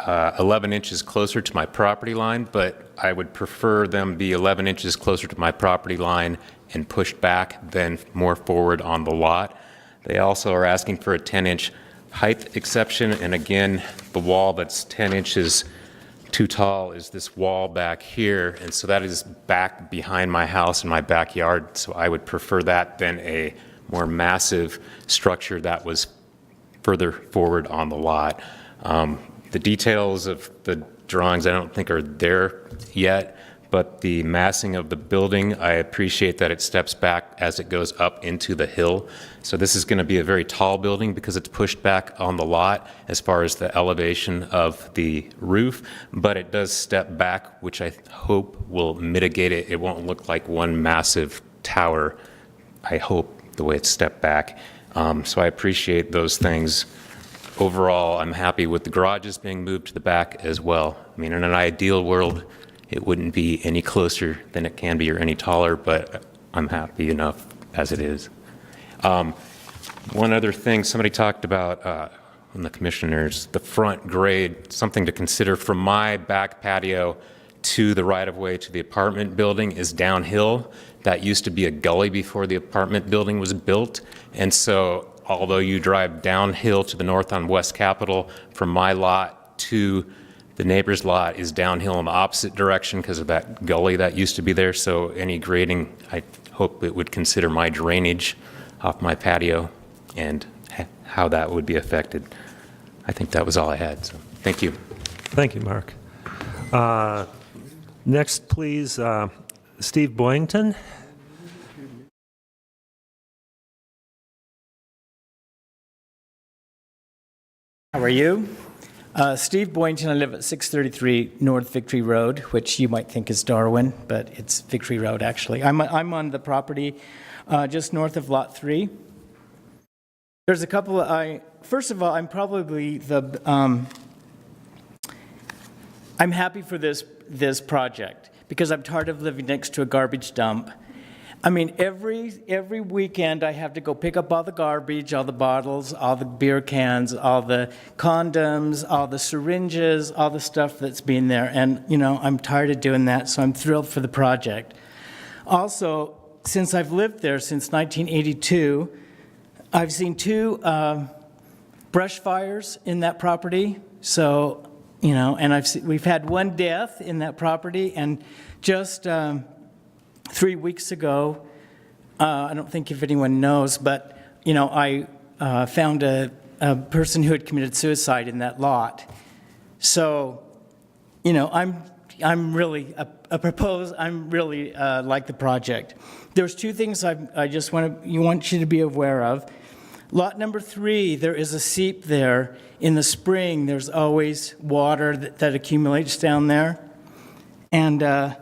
11 inches closer to my property line, but I would prefer them be 11 inches closer to my property line and pushed back than more forward on the lot. They also are asking for a 10-inch height exception, and again, the wall that's 10 inches too tall is this wall back here, and so that is back behind my house in my backyard, so I would prefer that than a more massive structure that was further forward on the lot. The details of the drawings I don't think are there yet, but the massing of the building, I appreciate that it steps back as it goes up into the hill. So this is going to be a very tall building because it's pushed back on the lot as far as the elevation of the roof, but it does step back, which I hope will mitigate it. It won't look like one massive tower, I hope, the way it's stepped back. So I appreciate those things. Overall, I'm happy with the garages being moved to the back as well. I mean, in an ideal world, it wouldn't be any closer than it can be or any taller, but I'm happy enough as it is. One other thing, somebody talked about, from the commissioners, the front grade, something to consider. From my back patio to the right-of-way to the apartment building is downhill. That used to be a gully before the apartment building was built, and so although you drive downhill to the north on West Capitol, from my lot to the neighbor's lot is downhill in the opposite direction because of that gully that used to be there. So any grading, I hope it would consider my drainage off my patio and how that would be affected. I think that was all I had, so thank you. Thank you, Mark. Next, please, Steve Boynton. How are you? Steve Boynton. I live at 633 North Victory Road, which you might think is Darwin, but it's Victory Road, actually. I'm on the property just north of Lot 3. There's a couple first of all, I'm probably I'm happy for this project because I'm tired of living next to a garbage dump. I mean, every weekend I have to go pick up all the garbage, all the bottles, all the beer cans, all the condoms, all the syringes, all the stuff that's been there. And, I'm tired of doing that, so I'm thrilled for the project. Also, since I've lived there since 1982, I've seen 2 brush fires in that property. So, and we've had 1 death in that property, and just 3 weeks ago, I don't think if anyone knows, but, I found a person who had committed suicide in that lot. So, I'm really like the project. There's 2 things I just want you to be aware of. Lot number 3, there is a seep there. In the spring, there's always water that accumulates down there. And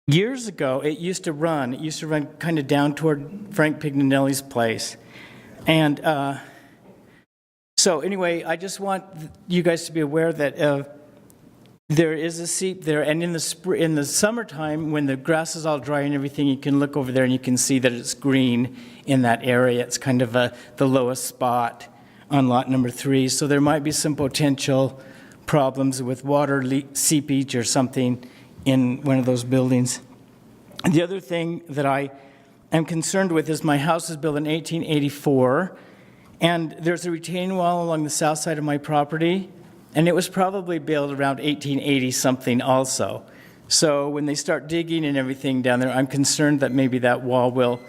years ago, it used to run kind of down toward Frank Pignanelli's place. And so anyway, I just want you guys to be aware that There is a seep there, and in the summertime, when the grass is all dry and everything, you can look over there and you can see that it's green in that area. It's kind of the lowest spot on lot number 3, so there might be some potential problems with water seepage or something in one of those buildings. The other thing that I am concerned with is my house was built in 1884, and there's a retaining wall along the south side of my property, and it was probably built around 1880 something also. So when they start digging and everything down there, I'm concerned that maybe that wall will,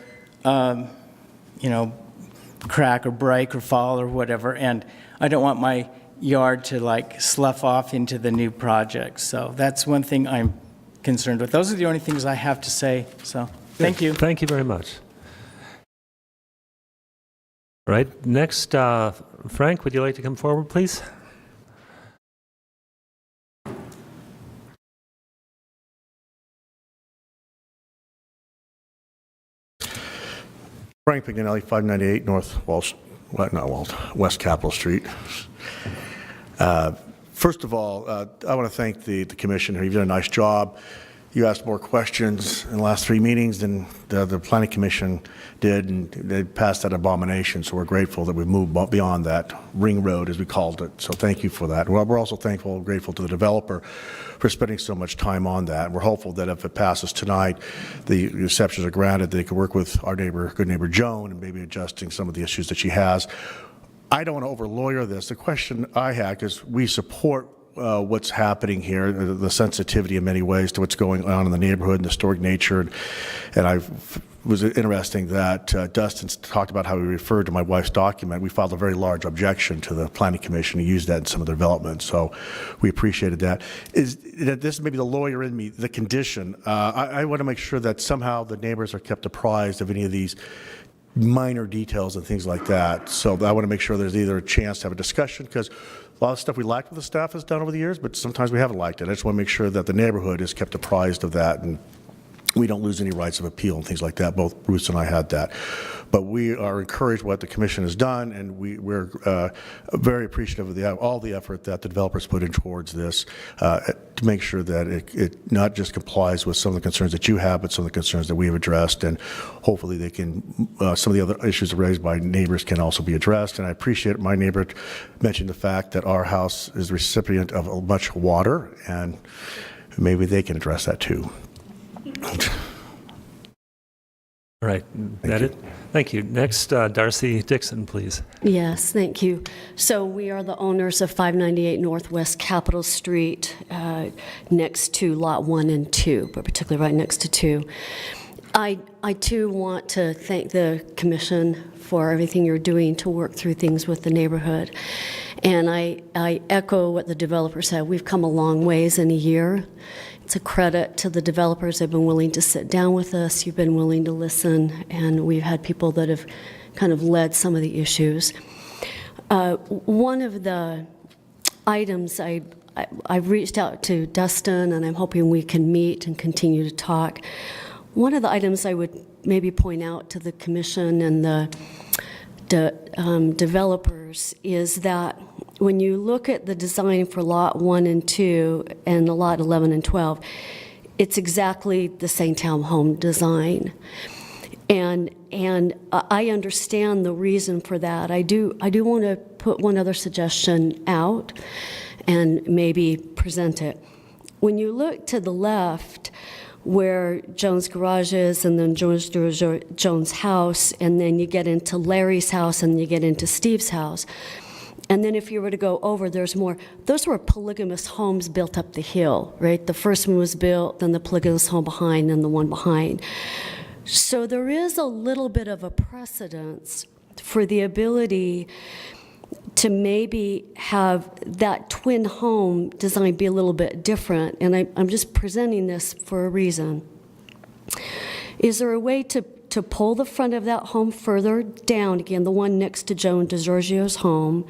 crack or break or fall or whatever, and I don't want my yard to like slough off into the new project. So that's one thing I'm concerned with. Those are the only things I have to say, so thank you. Thank you very much. All right, next, Frank, would you like to come forward, please? Frank Pignelli, 598 West Capitol Street. First of all, I want to thank the commission here. You've done a nice job. You asked more questions in the last 3 meetings than the planning commission did, and they passed that abomination. So we're grateful that we've moved beyond that ring road, as we called it. So thank you for that. Well, we're also thankful and grateful to the developer for spending so much time on that. We're hopeful that if it passes tonight, the exceptions are granted, they can work with our good neighbor Joan, and maybe adjusting some of the issues that she has. I don't want to over-lawyer this. The question I had, because we support what's happening here, the sensitivity in many ways to what's going on in the neighborhood and the historic nature. And I was interesting that Dustin talked about how he referred to my wife's document. We filed a very large objection to the planning commission to use that in some of the development. So we appreciated that. This may be the lawyer in me, the condition. I want to make sure that somehow the neighbors are kept apprised of any of these minor details and things like that. So I want to make sure there's either a chance to have a discussion, because a lot of stuff we liked what the staff has done over the years, but sometimes we haven't liked it. I just want to make sure that the neighborhood is kept apprised of that, and we don't lose any rights of appeal and things like that. Both Bruce and I had that. But we are encouraged what the commission has done, and we're very appreciative of all the effort that the developers put in towards this to make sure that it not just complies with some of the concerns that you have, but some of the concerns that we have addressed, and hopefully they can, some of the other issues raised by neighbors can also be addressed. And I appreciate my neighbor mentioned the fact that our house is the recipient of much water, and maybe they can address that too. All right, that it? Thank you. Next, Darcy Dixon, please. Yes, thank you. So we are the owners of 598 Northwest Capitol Street, next to Lot 1 and 2, but particularly right next to 2. I too want to thank the commission for everything you're doing to work through things with the neighborhood. And I echo what the developer said. We've come a long ways in a year. It's a credit to the developers. They've been willing to sit down with us. You've been willing to listen, and we've had people that have kind of led some of the issues. One of the items I've reached out to Dustin, and I'm hoping we can meet and continue to talk. One of the items I would maybe point out to the commission and the developers is that when you look at the design for Lot 1 and 2 and the Lot 11 and 12, it's exactly the same townhome design. And I understand the reason for that. I do want to put one other suggestion out and maybe present it. When you look to the left, where Jones' garage is, and then Jones' house, and then you get into Larry's house, and you get into Steve's house. And then if you were to go over, there's more. Those were polygamous homes built up the hill, right? The first one was built, then the polygamous home behind, then the one behind. So there is a little bit of a precedence for the ability to maybe have that twin home design be a little bit different. And I'm just presenting this for a reason. Is there a way to pull the front of that home further down, again, the one next to Joan DeGiorgio's home,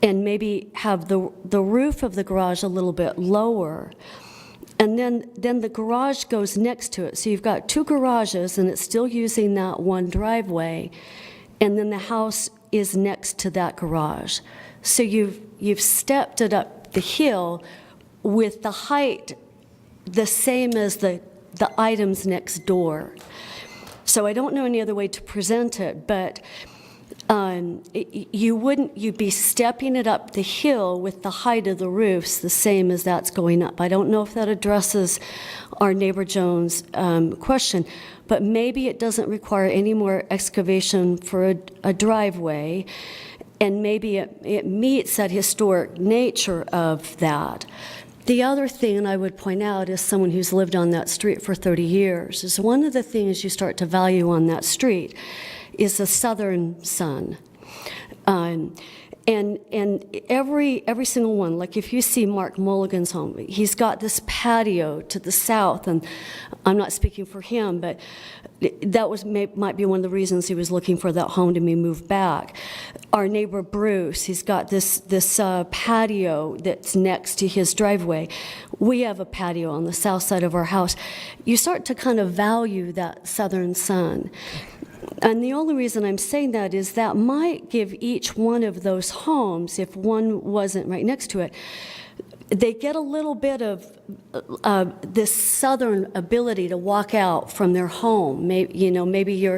and maybe have the roof of the garage a little bit lower? And then the garage goes next to it. So you've got two garages, and it's still using that one driveway. And then the house is next to that garage. So you've stepped it up the hill with the height the same as the items next door. So I don't know any other way to present it, but you'd be stepping it up the hill with the height of the roofs the same as that's going up. I don't know if that addresses our neighbor Jones' question, but maybe it doesn't require any more excavation for a driveway, and maybe it meets that historic nature of that. The other thing I would point out as someone who's lived on that street for 30 years is one of the things you start to value on that street is the southern sun. And every single one, like if you see Mark Mulligan's home, he's got this patio to the south, and I'm not speaking for him, but that might be one of the reasons he was looking for that home to be moved back. Our neighbor Bruce, he's got this patio that's next to his driveway. We have a patio on the south side of our house. You start to kind of value that southern sun. And the only reason I'm saying that is that might give each one of those homes, if one wasn't right next to it, they get a little bit of this southern ability to walk out from their home. Maybe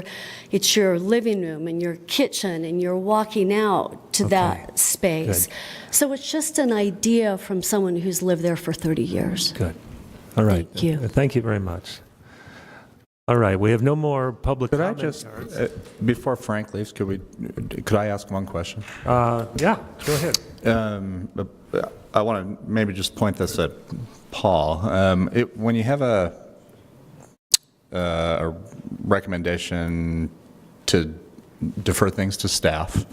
it's your living room and your kitchen, and you're walking out to that space. Good. So it's just an idea from someone who's lived there for 30 years. Good. All right. Thank you. Thank you very much. All right, we have no more public Could I comment just, cards. before Frank leaves, could I ask one question? Yeah, go ahead. I want to maybe just point this at Paul. When you have a recommendation to defer things to staff,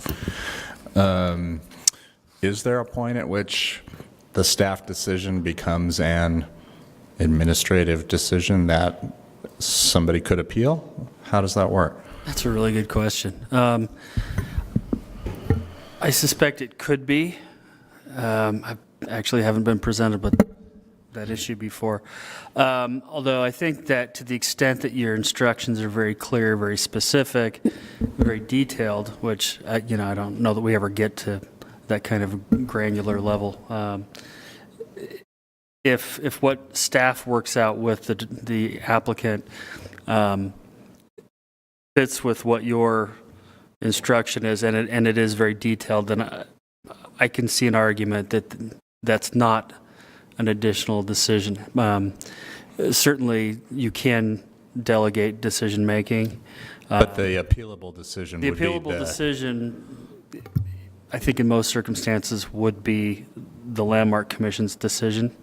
is there a point at which the staff decision becomes an administrative decision that somebody could appeal? How does that work? That's a really good question. I suspect it could be. I actually haven't been presented with that issue before. Although I think that to the extent that your instructions are very clear, very specific, very detailed, which I don't know that we ever get to that kind of granular level. If what staff works out with the applicant fits with what your instruction is, and it is very detailed, then I can see an argument that that's not an additional decision. Certainly, you can delegate decision making. But the appealable decision would be the appealable decision, I think, in most circumstances, would be the Landmark Commission's decision.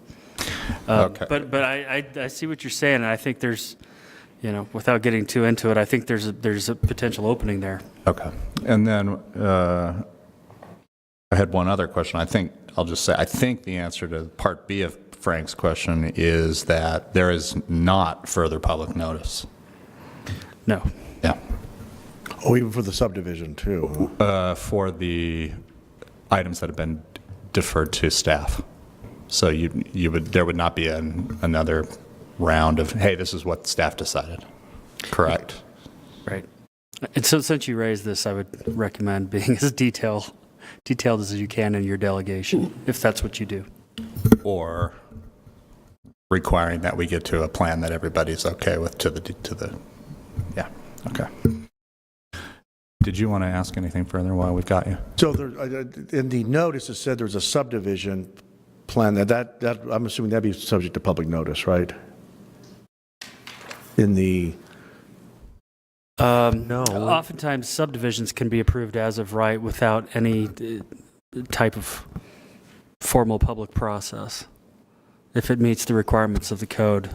Okay. But I see what you're saying, and I think there's, without getting too into it, I think there's a potential opening there. Okay. And then I had one other question. I think the answer to part B of Frank's question is that there is not further public notice. No. Yeah. Oh, even for the subdivision too? For the items that have been deferred to staff. So there would not be another round of, hey, this is what staff decided. Correct? Right. And so since you raised this, I would recommend being as detailed as you can in your delegation, if that's what you do. Or requiring that we get to a plan that everybody's okay with yeah, okay. Did you want to ask anything further while we've got you? So in the notice, it said there's a subdivision plan, that I'm assuming that'd be subject to public notice, right? In the... No. Oftentimes, subdivisions can be approved as of right without any type of formal public process, if it meets the requirements of the code.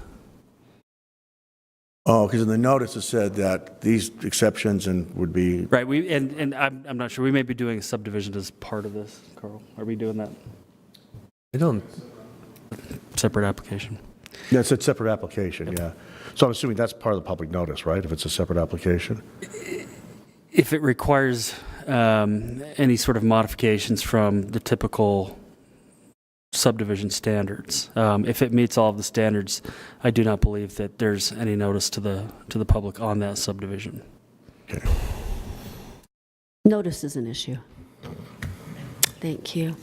Oh, because in the notice it said that these exceptions would be... Right, and I'm not sure, we may be doing a subdivision as part of this, Carl. Are we doing that? I don't... Separate application. Yeah, it's a separate application, yeah. So I'm assuming that's part of the public notice, right, if it's a separate application? If it requires any sort of modifications from the typical subdivision standards, if it meets all of the standards, I do not believe that there's any notice to the public on that subdivision. Okay. Notice is an issue. Thank you.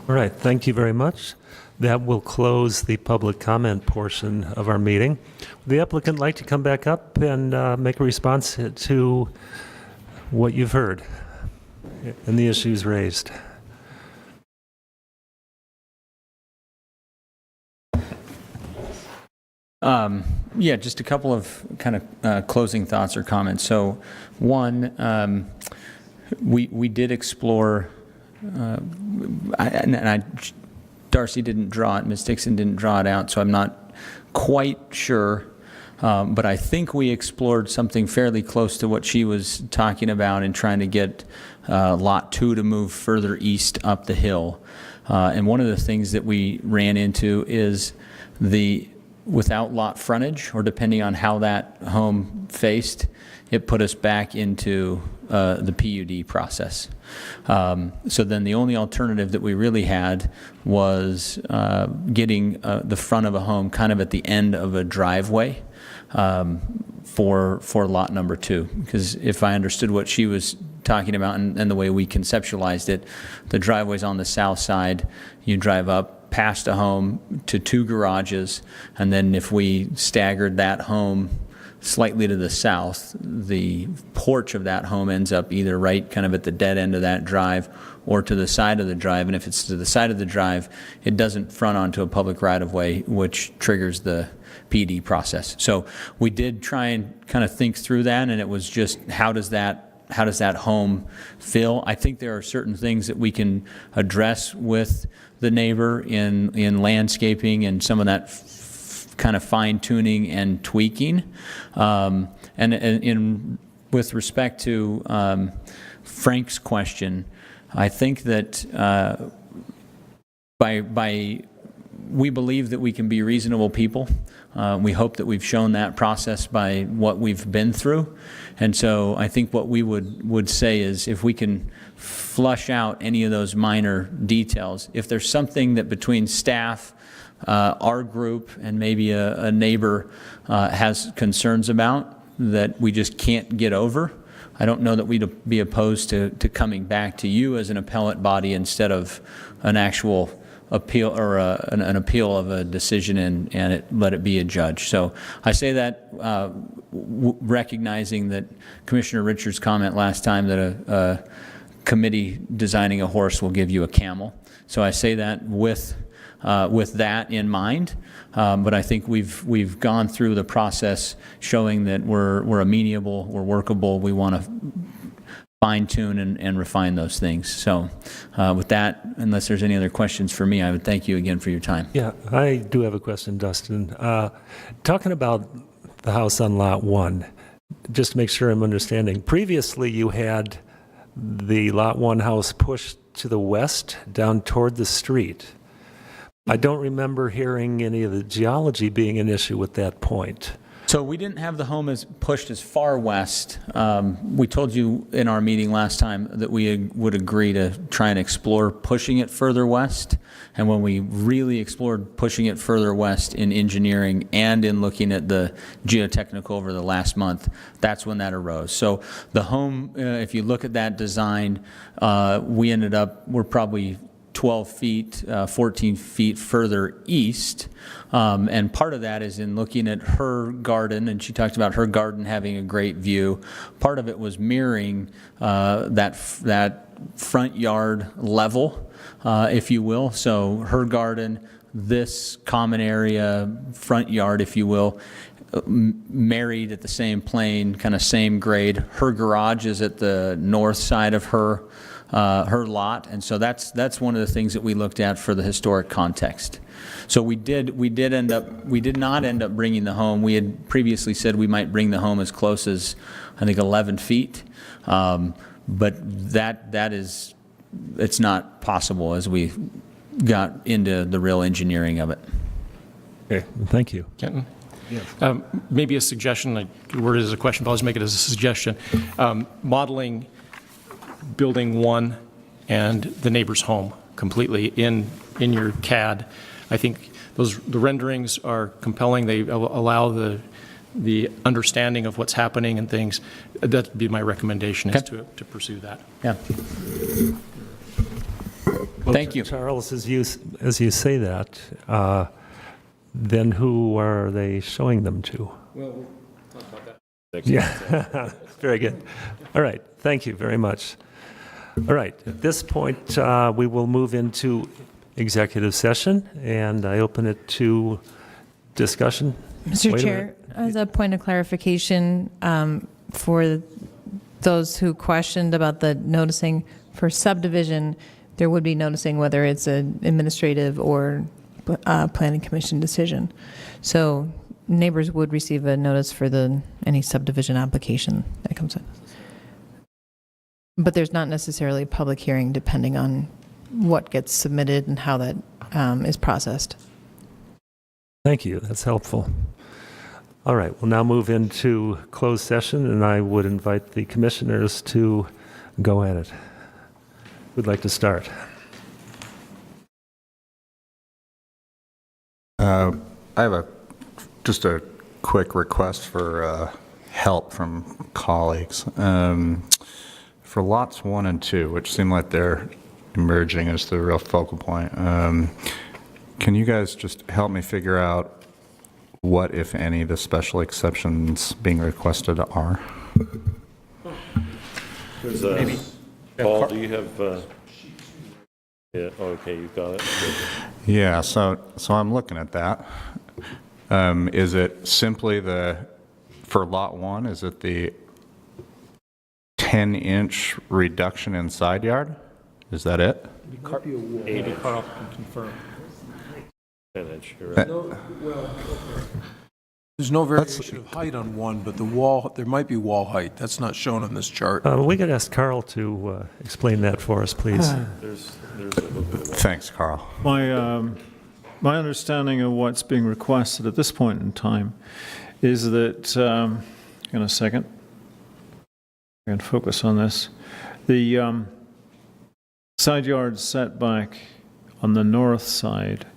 All right, thank you very much. That will close the public comment portion of our meeting. Would the applicant like to come back up and make a response to what you've heard and the issues raised? Yeah, just a couple of kind of closing thoughts or comments. So, one, we did explore, Darcy didn't draw it, Ms. Dixon didn't draw it out, so I'm not quite sure, but I think we explored something fairly close to what she was talking about in trying to get Lot 2 to move further east up the hill. And one of the things that we ran into is without lot frontage, or depending on how that home faced, it put us back into the PUD process. So then the only alternative that we really had was getting the front of a home kind of at the end of a driveway for lot number 2. Because if I understood what she was talking about and the way we conceptualized it, the driveway's on the south side, you drive up past a home to 2 garages, and then if we staggered that home slightly to the south, the porch of that home ends up either right kind of at the dead end of that drive or to the side of the drive. And if it's to the side of the drive, it doesn't front onto a public right-of-way, which triggers the PD process. So we did try and kind of think through that, and it was just how does that home feel? I think there are certain things that we can address with the neighbor in landscaping and some of that kind of fine tuning and tweaking. And with respect to Frank's question, I think that we believe that we can be reasonable people. We hope that we've shown that process by what we've been through. And so I think what we would say is if we can flush out any of those minor details, if there's something that between staff, our group, and maybe a neighbor has concerns about that we just can't get over, I don't know that we'd be opposed to coming back to you as an appellate body instead of an actual appeal or an appeal of a decision and let it be a judge. So I say that recognizing that Commissioner Richards' comment last time that a committee designing a horse will give you a camel. So I say that with that in mind, but I think we've gone through the process showing that we're amenable, we're workable, we want to fine-tune and refine those things. So with that, unless there's any other questions for me, I would thank you again for your time. Yeah, I do have a question, Dustin. Talking about the house on Lot 1, just to make sure I'm understanding, previously you had the Lot 1 house pushed to the west down toward the street. I don't remember hearing any of the geology being an issue at that point. So we didn't have the home pushed as far west. We told you in our meeting last time that we would agree to try and explore pushing it further west. And when we really explored pushing it further west in engineering and in looking at the geotechnical over the last month, that's when that arose. So the home, if you look at that design, we're probably 12 feet, 14 feet further east. And part of that is in looking at her garden, and she talked about her garden having a great view. Part of it was mirroring that front yard level, if you will. So her garden, this common area, front yard, if you will, married at the same plane, kind of same grade. Her garage is at the north side of her lot, and so that's one of the things that we looked at for the historic context. So we did not end up bringing the home. We had previously said we might bring the home as close as I think 11 feet, but it's not possible as we got into the real engineering of it. Okay, thank you. Kenton? Yeah. Maybe a suggestion. I word it as a question, but I'll just make it as a suggestion. Modeling building 1 and the neighbor's home completely in your CAD. I think the renderings are compelling. They allow the understanding of what's happening and things. That'd be my recommendation, is to pursue that. Yeah. Thank you. Charles, as you say that, then who are they showing them to? Well, we'll talk about that. Yeah, very good. All right, thank you very much. All right, at this point, we will move into executive session, and I open it to discussion. Mr. Wait a Chair, minute. as a point of clarification, for those who questioned about the noticing for subdivision, there would be noticing whether it's an administrative or planning commission decision. So neighbors would receive a notice for any subdivision application that comes in. But there's not necessarily a public hearing depending on what gets submitted and how that is processed. Thank you, that's helpful. All right, we'll now move into closed session, and I would invite the commissioners to go at it. Who'd like to start? I have just a quick request for help from colleagues. For lots 1 and 2, which seem like they're emerging as the real focal point, can you guys just help me figure out what, if any, the special exceptions being requested are? Maybe. Paul, do you have, yeah, okay, you've got it. Yeah, so I'm looking at that. Is it simply for lot 1, is it the 10-inch reduction in side yard? Is that it? Maybe Carl can confirm. 10-inch, you're right. There's no variation of height on 1, but the wall, there might be wall height. That's not shown on this chart. We could ask Carl to explain that for us, please. There's a little bit of Thanks, Carl. My understanding of what's being requested at this point in time is that, in a second, I can focus on this. The side yard setback on the north side,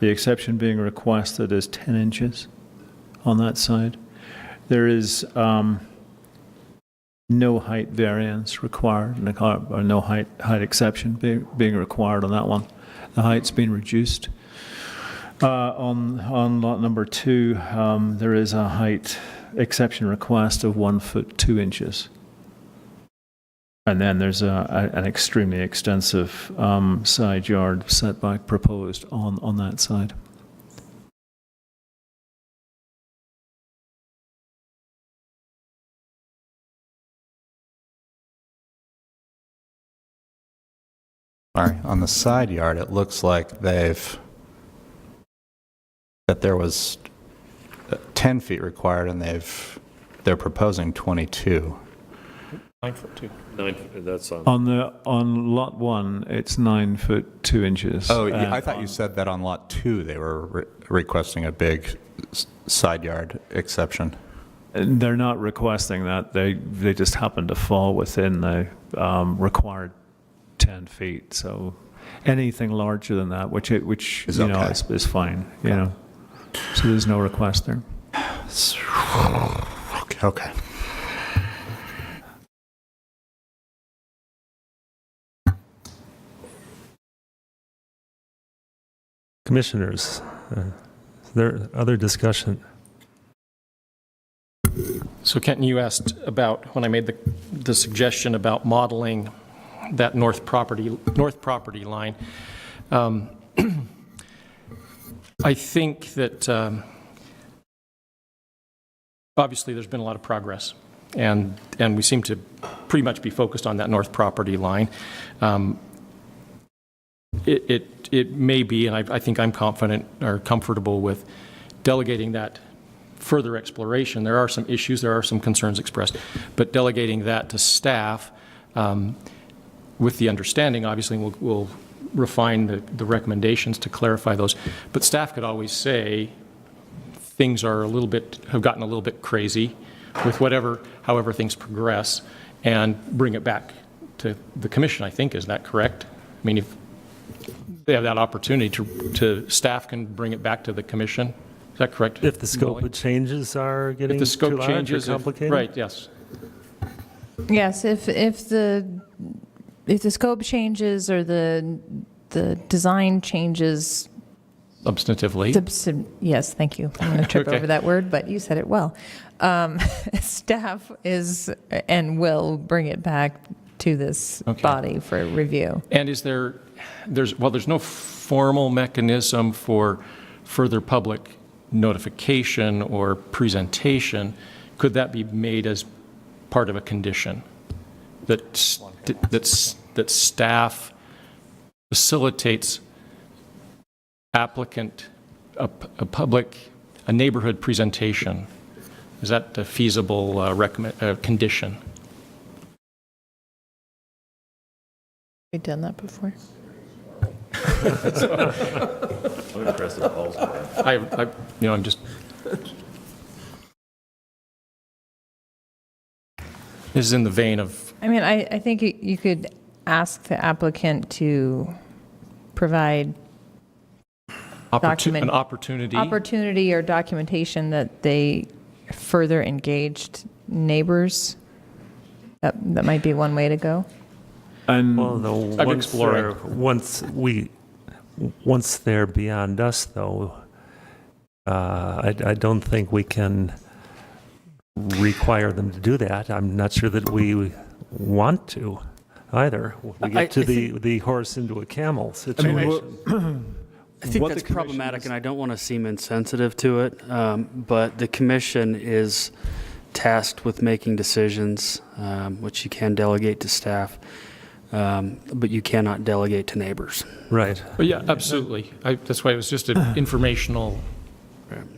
the exception being requested is 10 inches on that side. There is no height variance required, or no height exception being required on that one. The height's been reduced. On lot number 2, there is a height exception request of 1 foot 2 inches. And then there's an extremely extensive side yard setback proposed on that side. All right, on the side yard, it looks like that there was 10 feet required, and they're proposing 22. 9 foot 2. 9 foot, that's on. On lot 1, it's 9 foot 2 inches. Oh, yeah, I thought you said that on lot 2 they were requesting a big side yard exception. They're not requesting that. They just happen to fall within the required 10 feet. So anything larger than that, which is you know okay. is fine. You know, so there's no request there. Okay. Commissioners, is there other discussion? So Kenton, you asked about, when I made the suggestion about modeling that north property line. I think that obviously there's been a lot of progress, and we seem to pretty much be focused on that north property line. It may be, and I think I'm confident or comfortable with delegating that further exploration. There are some issues, there are some concerns expressed, but delegating that to staff with the understanding, obviously we'll refine the recommendations to clarify those. But staff could always say things are have gotten a little bit crazy with however things progress, and bring it back to the commission, I think. Is that correct? I mean, if they have that opportunity to staff can bring it back to the commission. Is that correct? If the scope of changes are getting If the scope too large changes, or complicated? right, yes. Yes, if the if the scope changes or the design changes. Substantively. Yes, thank you. I'm going to trip Okay. over that word, but you said it well. Staff is and will bring it back to this body for review. And is there's no formal mechanism for further public notification or presentation. Could that be made as part of a condition? That staff facilitates applicant, a neighborhood presentation. Is that a feasible condition? We've done that before. I'm just. This is in the vein of. I mean, I think you could ask the applicant to provide An opportunity or documentation that they further engaged neighbors. That might be one way to go. And Well, once they're beyond us, though, I don't think we can require them to do that. I'm not sure that we want to either. We get to the horse into a camel situation. I think What that's the commission problematic, is- and I don't want to seem insensitive to it, but the commission is tasked with making decisions, which you can delegate to staff, but you cannot delegate to neighbors. Right. Oh, yeah, absolutely. That's why it was just an informational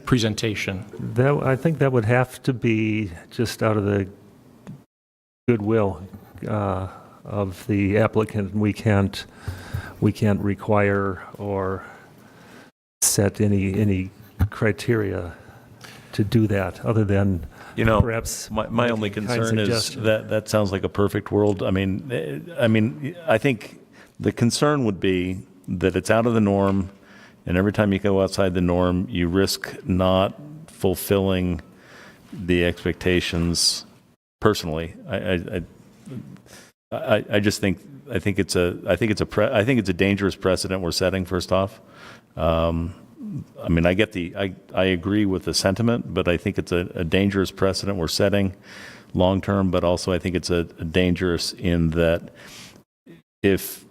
presentation. I think that would have to be just out of the goodwill of the applicant. We can't require or set any criteria to do that, other than perhaps my only making kind concern is suggestion. that sounds like a perfect world. I mean, I think the concern would be that it's out of the norm, and every time you go outside the norm, you risk not fulfilling the expectations. Personally, I just think it's a dangerous precedent we're setting. First off, I mean, I agree with the sentiment, but I think it's a dangerous precedent we're setting long term. But also, I think it's a dangerous in that if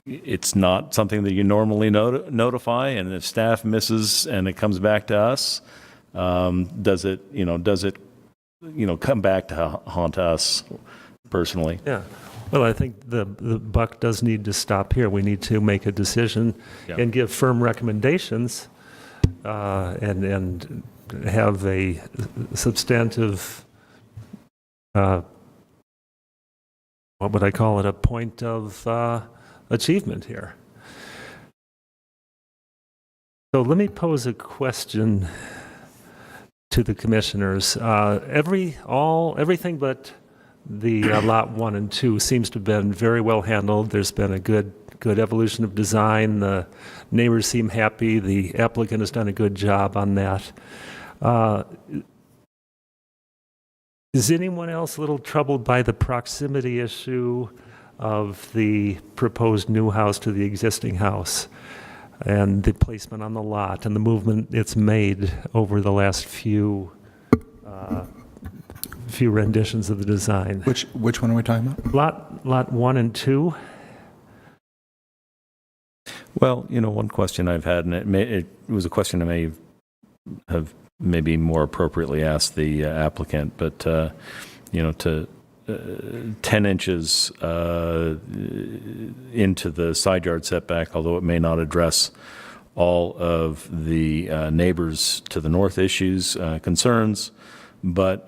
it's not something that you normally notify, and if staff misses and it comes back to us, does it come back to haunt us personally? Yeah. Well, I think the buck does need to stop here. We need to make a decision and give firm recommendations and have a substantive, what would I call it, a point of achievement here. So let me pose a question to the commissioners. Everything but the lot 1 and 2 seems to have been very well handled. There's been a good evolution of design. The neighbors seem happy. The applicant has done a good job on that. Is anyone else a little troubled by the proximity issue of the proposed new house to the existing house and the placement on the lot and the movement it's made over the last few renditions of the design? Which one are we talking about? Lot 1 and 2. Well, one question I've had, and it was a question I may have maybe more appropriately asked the applicant, but to 10 inches into the side yard setback, although it may not address all of the neighbors to the north issues, concerns, but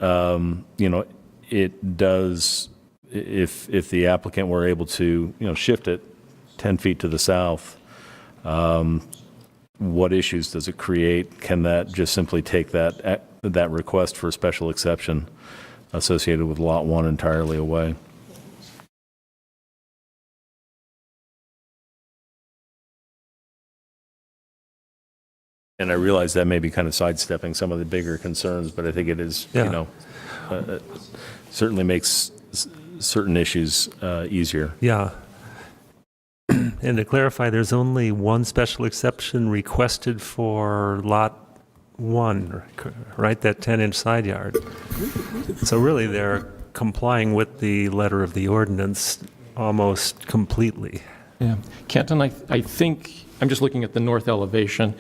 it does, if the applicant were able to shift it 10 feet to the south, what issues does it create? Can that just simply take that request for a special exception associated with Lot 1 entirely away? And I realize that may be kind of sidestepping some of the bigger concerns, but I think it is, certainly makes certain issues easier. Yeah. And to clarify, there's only one special exception requested for Lot 1, right? That 10-inch side yard. So really, they're complying with the letter of the ordinance almost completely. Yeah. Kenton, I think, I'm just looking at the north elevation.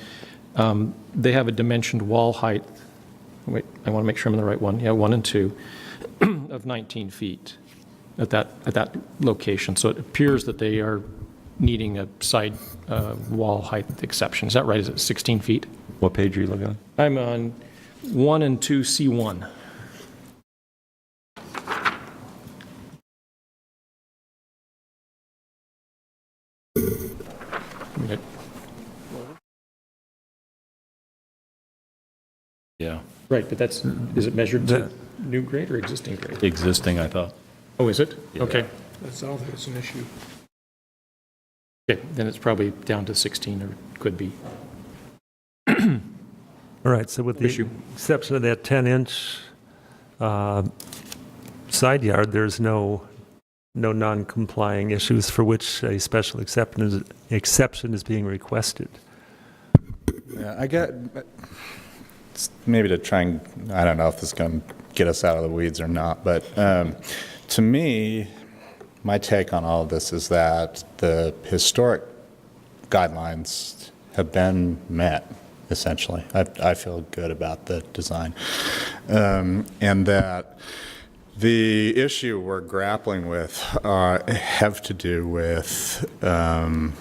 They have a dimensioned wall height, wait, I want to make sure I'm in the right one. Yeah, 1 and 2, of 19 feet at that location. So it appears that they are needing a side wall height exception. Is that right? Is it 16 feet? What page are you looking at? I'm on 1 and 2 C1. Okay. Yeah. Right, but that's, is it measured to new grade or existing grade? Existing, I thought. Oh, is it? Yeah. Okay. That's all, it's an issue. Okay, then it's probably down to 16, or could be. All right, so with the exception of that 10-inch side yard, there's no non-complying issues for which a special exception is being requested. Yeah, I get, maybe to try and, I don't know if this is going to get us out of the weeds or not, but to me, my take on all of this is that the historic guidelines have been met, essentially. I feel good about the design. And that the issue we're grappling with have to do with a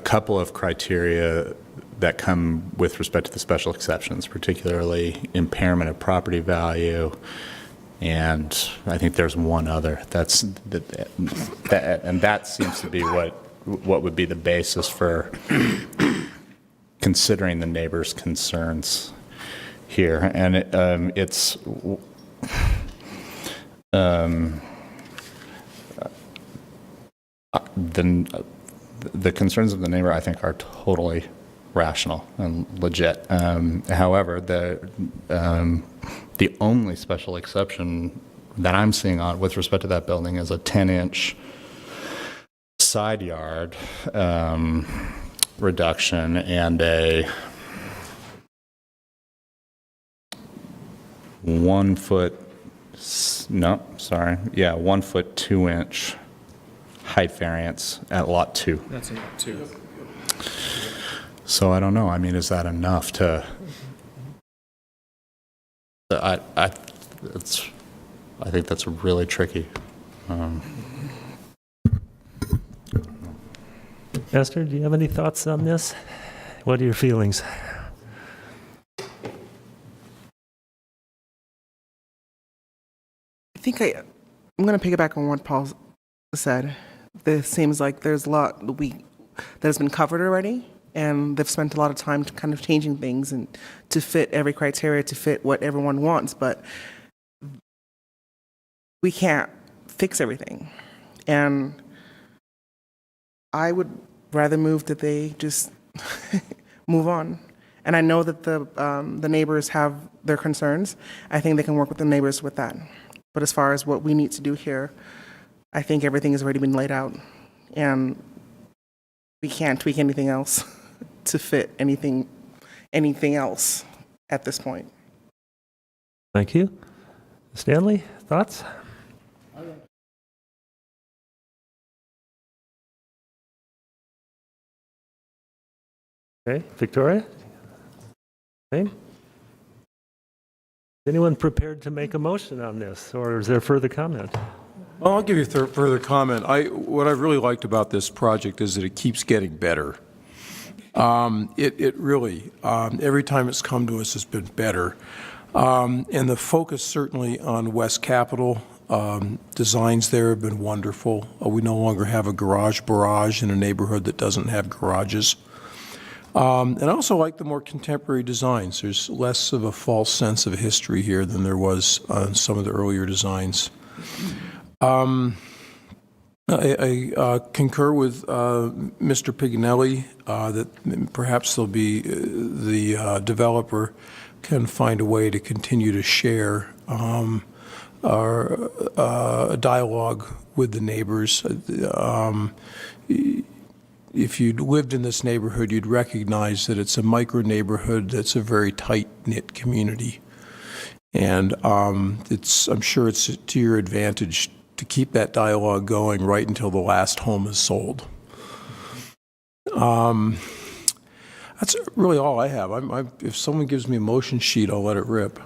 couple of criteria that come with respect to the special exceptions, particularly impairment of property value, and I think there's one other. And that seems to be what would be the basis for considering the neighbors' concerns here. And it's the concerns of the neighbor, I think, are totally rational and legit. However, the only special exception that I'm seeing on with respect to that building is a 10-inch side yard reduction and a 1 foot 2-inch height variance at lot 2. That's a lot, too. So I don't know. I mean, is that enough to? I think that's really tricky. Esther, do you have any thoughts on this? What are your feelings? I think I'm going to piggyback on what Paul said. It seems like there's a lot that has been covered already, and they've spent a lot of time kind of changing things and to fit every criteria, to fit what everyone wants, but we can't fix everything. And I would rather move that they just move on. And I know that the neighbors have their concerns. I think they can work with the neighbors with that. But as far as what we need to do here, I think everything has already been laid out, and we can't tweak anything else to fit anything else at this point. Thank you. Stanley, thoughts? Okay, Victoria? Okay. Is anyone prepared to make a motion on this, or is there further comment? Well, I'll give you further comment. What I really liked about this project is that it keeps getting better. It really, every time it's come to us, it's been better. And the focus certainly on West Capitol, designs there have been wonderful. We no longer have a garage barrage in a neighborhood that doesn't have garages. And I also like the more contemporary designs. There's less of a false sense of history here than there was on some of the earlier designs. I concur with Mr. Pignelli that perhaps there'll be the developer can find a way to continue to share a dialogue with the neighbors. If you'd lived in this neighborhood, you'd recognize that it's a micro neighborhood that's a very tight-knit community. And I'm sure it's to your advantage to keep that dialogue going right until the last home is sold. That's really all I have. If someone gives me a motion sheet, I'll let it rip.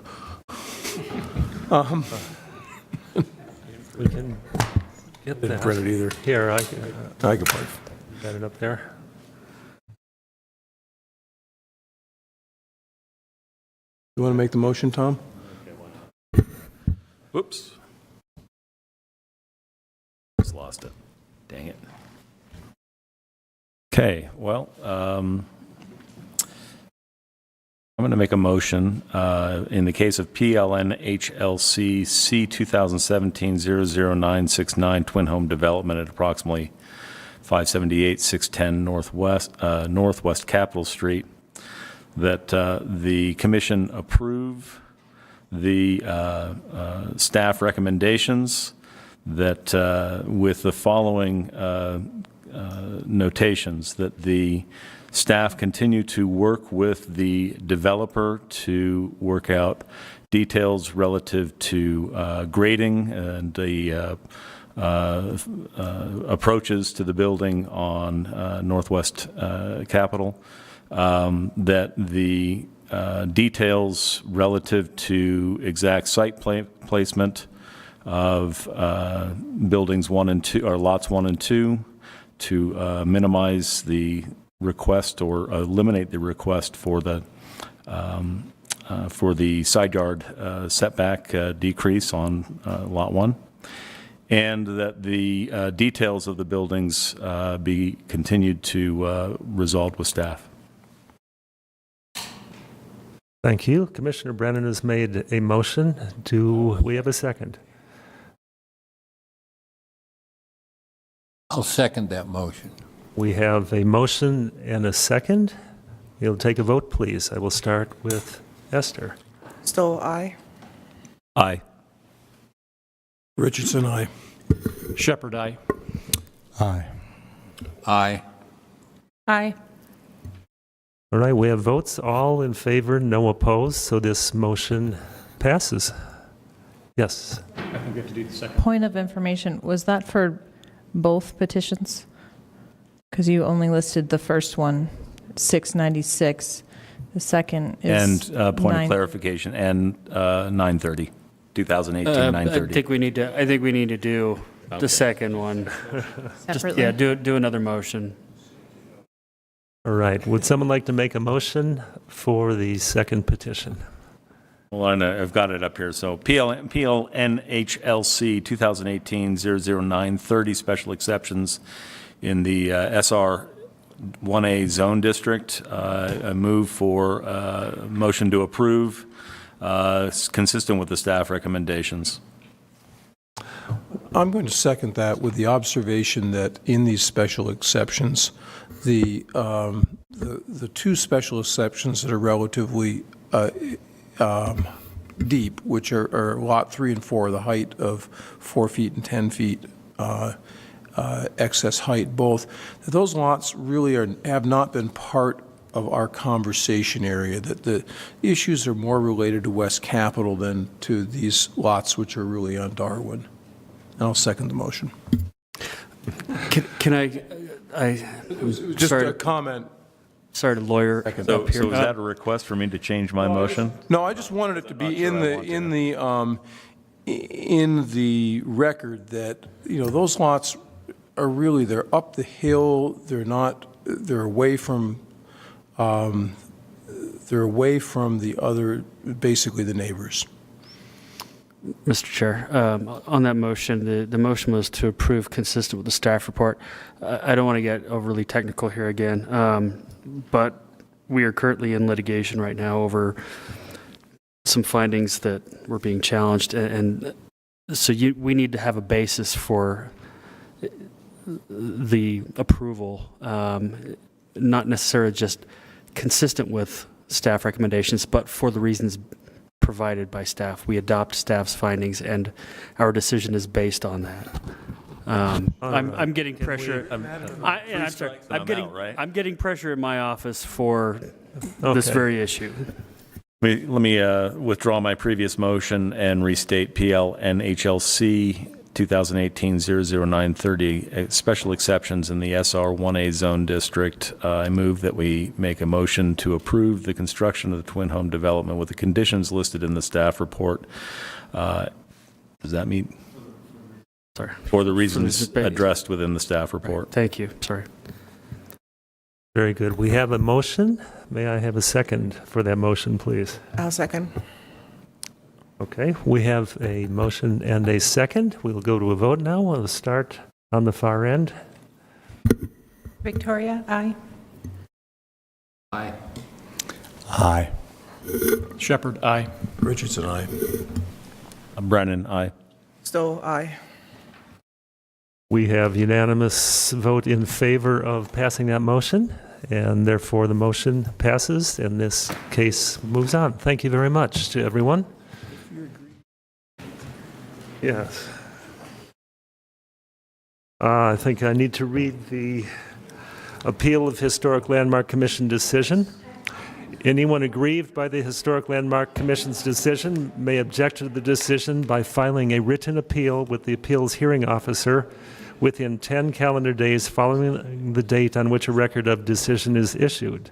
We can get Didn't that. print it either. Here, I can play. got it up there. You want to make the motion, Tom? Whoops. Just lost it. Dang it. Okay, well, I'm going to make a motion in the case of PLN HLC C 2017-00969 Twin Home Development at approximately 578-610 Northwest Capitol Street, that the commission approve the staff recommendations, that with the following notations, that the staff continue to work with the developer to work out details relative to grading and the approaches to the building on Northwest Capitol, that the details relative to exact site placement of buildings 1 and 2, or lots 1 and 2, to minimize the request or eliminate the request for the side yard setback decrease on lot 1, and that the details of the buildings be continued to resolved with staff. Thank you. Commissioner Brennan has made a motion. Do we have a second? I'll second that motion. We have a motion and a second. You'll take a vote, please. I will start with Esther. Stoll, aye. Aye. Richardson, aye. Shepherd, aye. Aye. Aye. Aye. All right, we have votes all in favor, no opposed, so this motion passes. Yes. I think we have to do the second. Point of information, was that for both petitions? Because you only listed the first one, 696. The second is And point of clarification, and 930, 2018, 930. I think we need to do the second one. Separately? Yeah, do another motion. All right, would someone like to make a motion for the second petition? Well, I've got it up here. So PLNHLC 2018-00930 special exceptions in the SR 1A zone district. A move for motion to approve, consistent with the staff recommendations. I'm going to second that with the observation that in these special exceptions, the two special exceptions that are relatively deep, which are lot 3 and 4, the height of 4 feet and 10 feet excess height, both, those lots really have not been part of our conversation area, that the issues are more related to West Capitol than to these lots which are really on Darwin. And I'll second the motion. Can I Just a comment. Sorry to lawyer So up here. is that a request for me to change my motion? No, I just wanted it to be in the record that, those lots are really, they're up the hill, they're away from the other, basically the neighbors. Mr. Chair, on that motion, the motion was to approve consistent with the staff report. I don't want to get overly technical here again, but we are currently in litigation right now over some findings that were being challenged, and so we need to have a basis for the approval, not necessarily just consistent with staff recommendations, but for the reasons provided by staff. We adopt staff's findings, and our decision is based on that. I'm getting pressure. I'm sorry. I'm getting pressure in my office for this Okay. very issue. Let me withdraw my previous motion and restate PL NHLC 2018-00930, special exceptions in the SR 1A zone district. I move that we make a motion to approve the construction of the twin home development with the conditions listed in the staff report. Does that meet? Sorry. For the reasons addressed within the staff report. Thank you. Sorry. Very good. We have a motion. May I have a second for that motion, please? I'll second. Okay, we have a motion and a second. We'll go to a vote now. We'll start on the far end. Victoria, aye. Aye. Aye. Shepherd, aye. Richardson, aye. Brennan, aye. Stowe, aye. We have unanimous vote in favor of passing that motion, and therefore the motion passes, and this case moves on. Thank you very much to everyone. Yes. I think I need to read the Appeal of Historic Landmark Commission decision. Anyone aggrieved by the Historic Landmark Commission's decision may object to the decision by filing a written appeal with the appeals hearing officer within 10 calendar days following the date on which a record of decision is issued.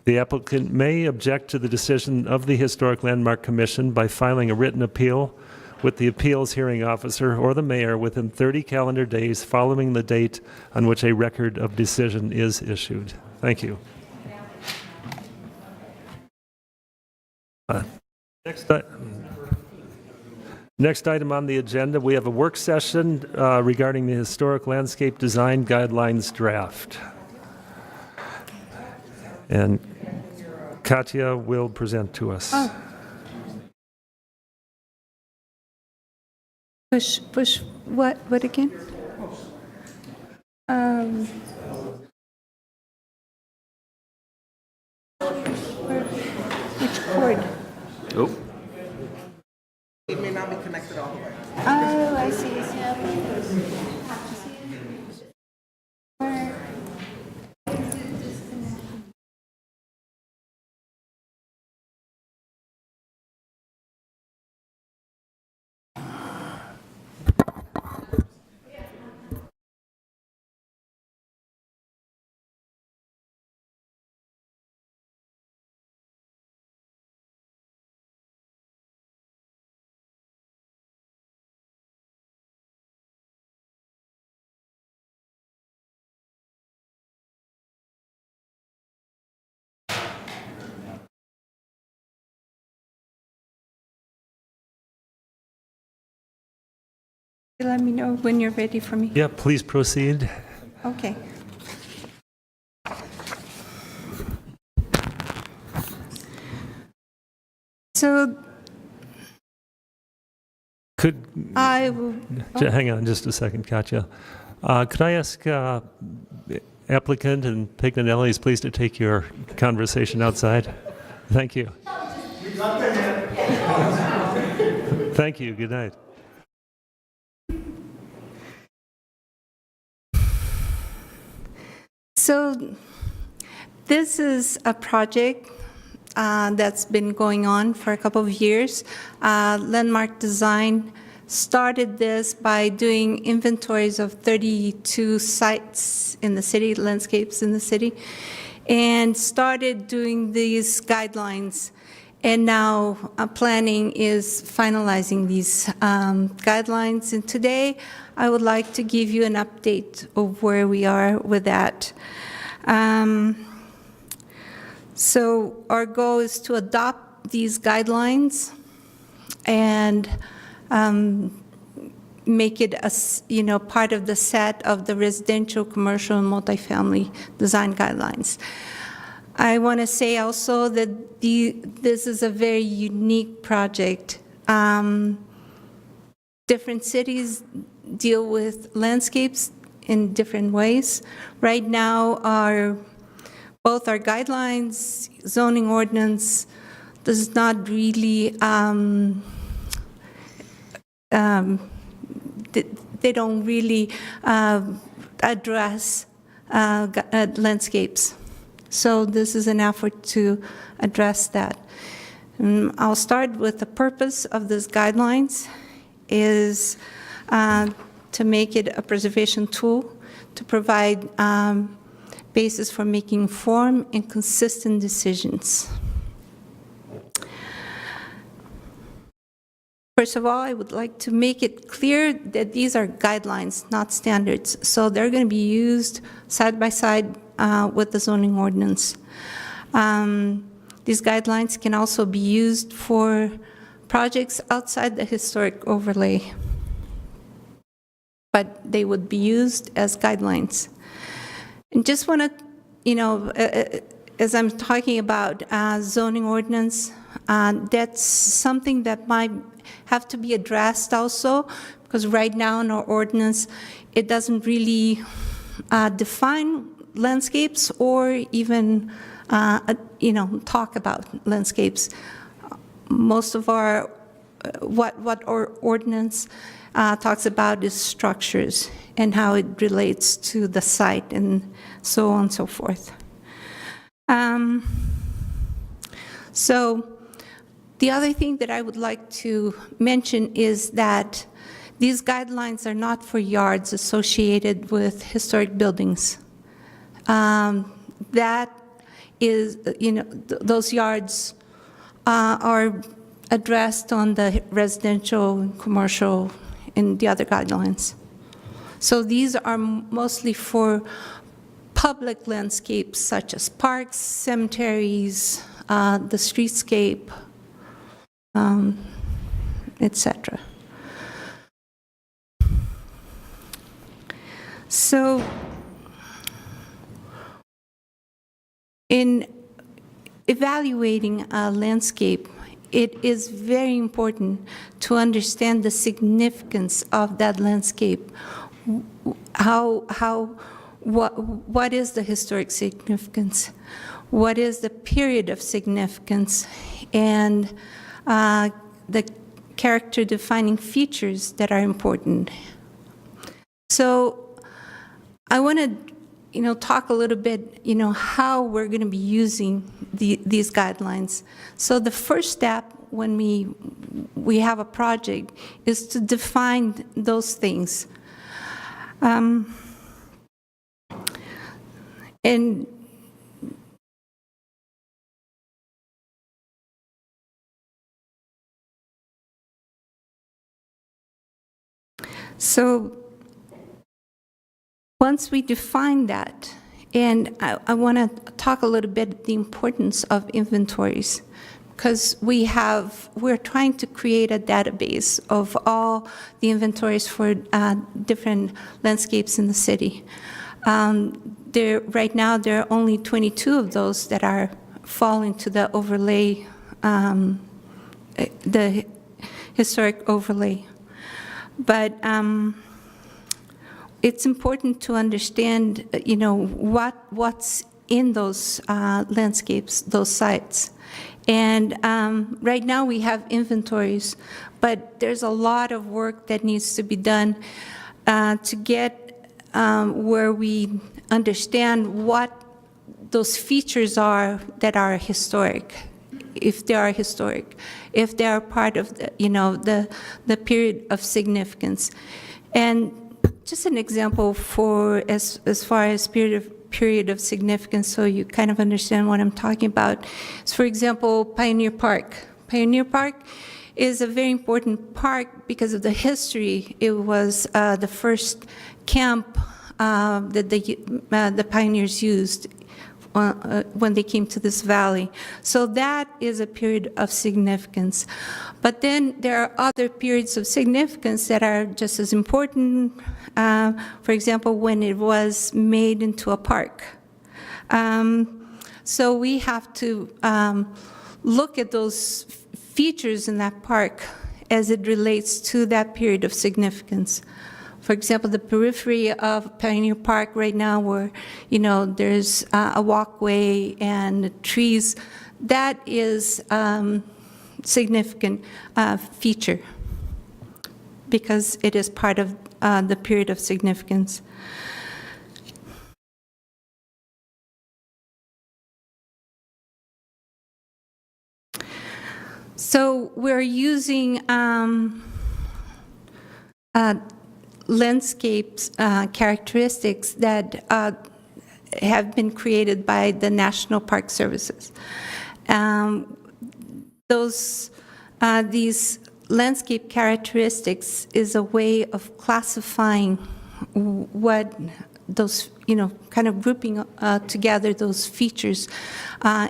The applicant may object to the decision of the Historic Landmark Commission by filing a written appeal with the appeals hearing officer or the mayor within 30 calendar days following the date on which a record of decision is issued. Thank you. Next item on the agenda, we have a work session regarding the Historic Landscape Design Guidelines draft. And Katya will present to us. Push what again? Which cord? Oh. It may not be connected all the way. Oh, I see. Let me know when you're ready for me. Yeah, please proceed. Okay. So Could, I will. hang on just a second, Katya. Could I ask applicant and Pignanellis please to take your conversation outside? Thank you. Thank you. Good night. So this is a project that's been going on for a couple of years. Landmark Design started this by doing inventories of 32 sites in the city, landscapes in the city, and started doing these guidelines. And now planning is finalizing these guidelines. And today, I would like to give you an update of where we are with that. So our goal is to adopt these guidelines and make it a, part of the set of the residential, commercial, and multifamily design guidelines. I want to say also that this is a very unique project. Different cities deal with landscapes in different ways. Right now, both our guidelines, zoning ordinance, does not really, they don't really address landscapes. So this is an effort to address that. I'll start with the purpose of these guidelines is to make it a preservation tool, to provide basis for making informed and consistent decisions. First of all, I would like to make it clear that these are guidelines, not standards. So they're going to be used side by side with the zoning ordinance. These guidelines can also be used for projects outside the historic overlay, but they would be used as guidelines. And just want to, as I'm talking about zoning ordinance, that's something that might have to be addressed also, because right now in our ordinance, it doesn't really define landscapes or even, talk about landscapes. Most of our, what our ordinance talks about is structures and how it relates to the site and so on and so forth. So the other thing that I would like to mention is that these guidelines are not for yards associated with historic buildings. That is, those yards are addressed on the residential, commercial, and the other guidelines. So these are mostly for public landscapes such as parks, cemeteries, the streetscape, etc. So in evaluating a landscape, it is very important to understand the significance of that landscape. What is the historic significance? What is the period of significance? And the character-defining features that are important. So I want to, talk a little bit, how we're going to be using these guidelines. So the first step when we have a project is to define those things. And so once we define that, and I want to talk a little bit the importance of inventories, because we're trying to create a database of all the inventories for different landscapes in the city. Right now, there are only 22 of those that fall into the overlay, the historic overlay. But it's important to understand, what's in those landscapes, those sites. And right now we have inventories, but there's a lot of work that needs to be done to get where we understand what those features are that are historic, if they are historic, if they are part of the period of significance. And just an example for as far as period of significance, so you kind of understand what I'm talking about, is, for example, Pioneer Park. Pioneer Park is a very important park because of the history. It was the first camp that the pioneers used when they came to this valley. So that is a period of significance. But then there are other periods of significance that are just as important. For example, when it was made into a park. So we have to look at those features in that park as it relates to that period of significance. For example, the periphery of Pioneer Park right now, where there's a walkway and trees that is significant feature because it is part of the period of significance. So we're using landscapes characteristics that have been created by the National Park Services. These landscape characteristics is a way of classifying what those, kind of grouping together those features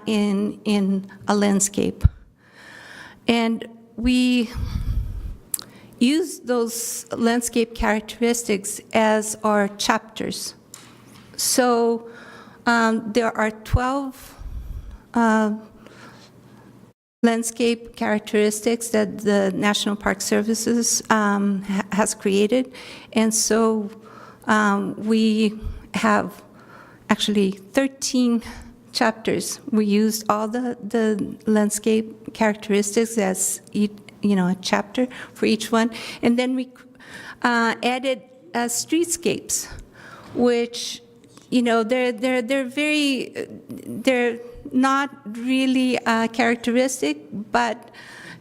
in a landscape. And we use those landscape characteristics as our chapters. So there are 12 landscape characteristics that the National Park Services has created. And so we have actually 13 chapters. We used all the landscape characteristics as a chapter for each one. And then we added streetscapes, which, they're not really characteristic, but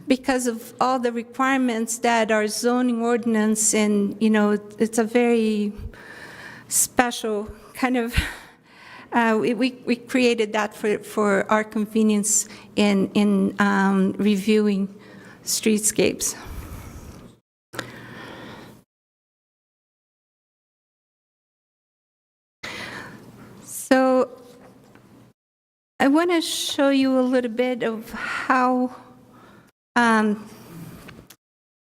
because of all the requirements that our zoning ordinance and, it's a very special kind of, we created that for our convenience in reviewing streetscapes. So I want to show you a little bit of how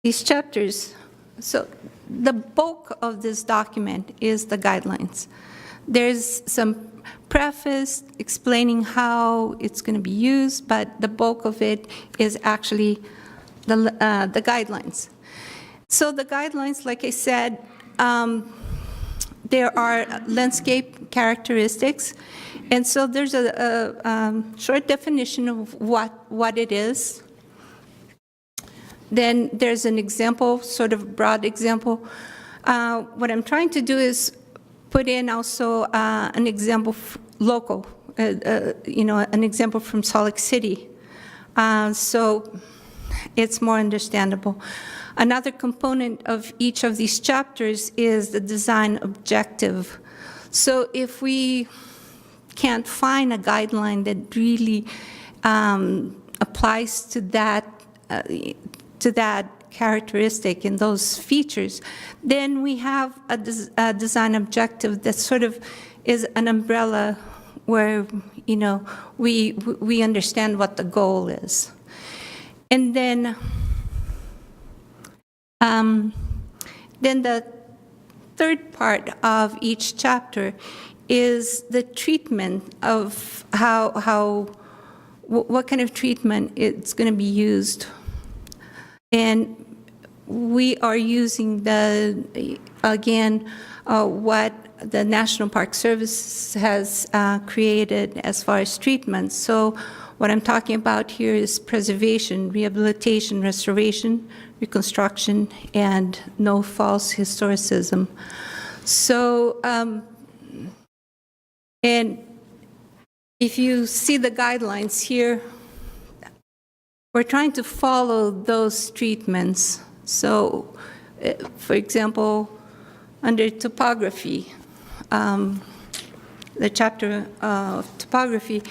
these chapters, so the bulk of this document is the guidelines. There's some preface explaining how it's going to be used, but the bulk of it is actually the guidelines. So the guidelines, like I said, there are landscape characteristics, and so there's a short definition of what it is. Then there's an example, sort of broad example. What I'm trying to do is put in also an example local, an example from Salt Lake City. So it's more understandable. Another component of each of these chapters is the design objective. So if we can't find a guideline that really applies to that characteristic and those features, then we have a design objective that sort of is an umbrella where, we understand what the goal is. And then the third part of each chapter is the treatment of what kind of treatment it's going to be used. And we are using what the National Park Service has created as far as treatments. So what I'm talking about here is preservation, rehabilitation, restoration, reconstruction, and no false historicism. So, and if you see the guidelines here, we're trying to follow those treatments. So, for example, under topography, the chapter of topography,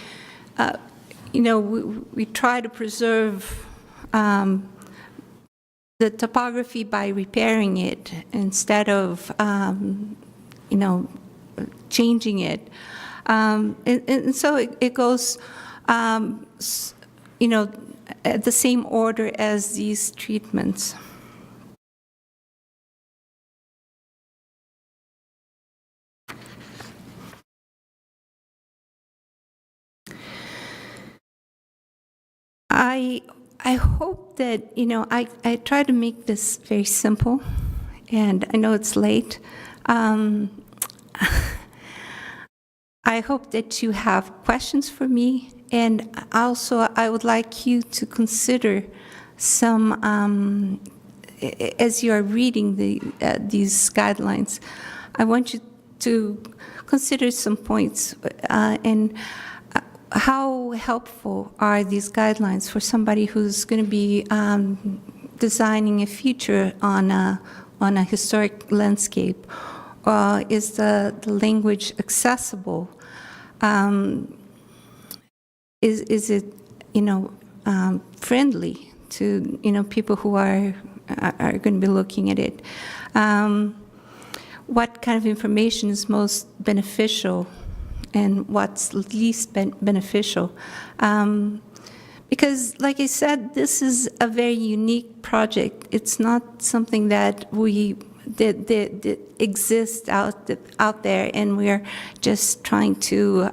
we try to preserve the topography by repairing it instead of, changing it. And so it goes, at the same order as these treatments. I hope that, I try to make this very simple, and I know it's late. I hope that you have questions for me, And also, I would like you to consider some, as you are reading these guidelines, I want you to consider some points and how helpful are these guidelines for somebody who's going to be designing a future on a historic landscape? Is the language accessible? Is it, friendly to, people who are going to be looking at it? What kind of information is most beneficial and what's least beneficial? Because, like I said, this is a very unique project. It's not something that that exists out there, and we're just trying to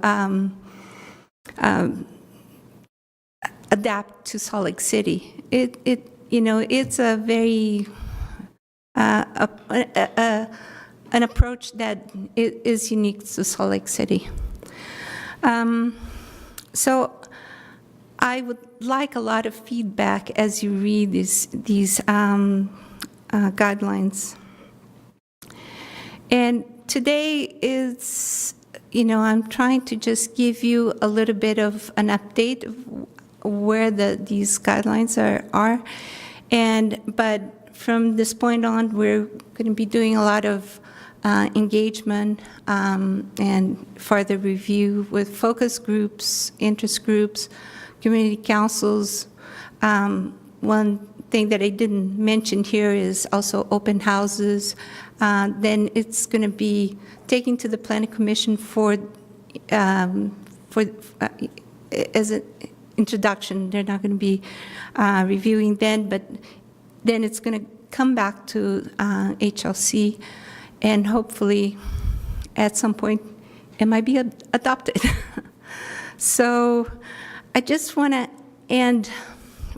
adapt to Salt Lake City. It's a very an approach that is unique to Salt Lake City. So I would like a lot of feedback as you read these guidelines. And today is, I'm trying to just give you a little bit of an update of where these guidelines are. But from this point on, we're going to be doing a lot of engagement and further review with focus groups, interest groups, community councils. One thing that I didn't mention here is also open houses. Then it's going to be taken to the Planning Commission as an introduction. They're not going to be reviewing then, but then it's going to come back to HLC, and hopefully at some point it might be adopted. So I just want to end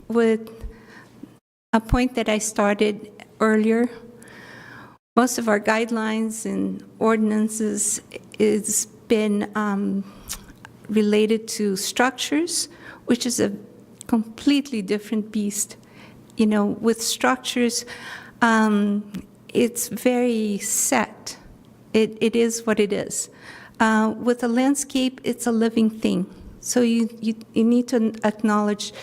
with a point that I started earlier. Most of our guidelines and ordinances is been related to structures, which is a completely different beast. With structures, it's very set. It is what it is. With a landscape, it's a living thing. So you need to acknowledge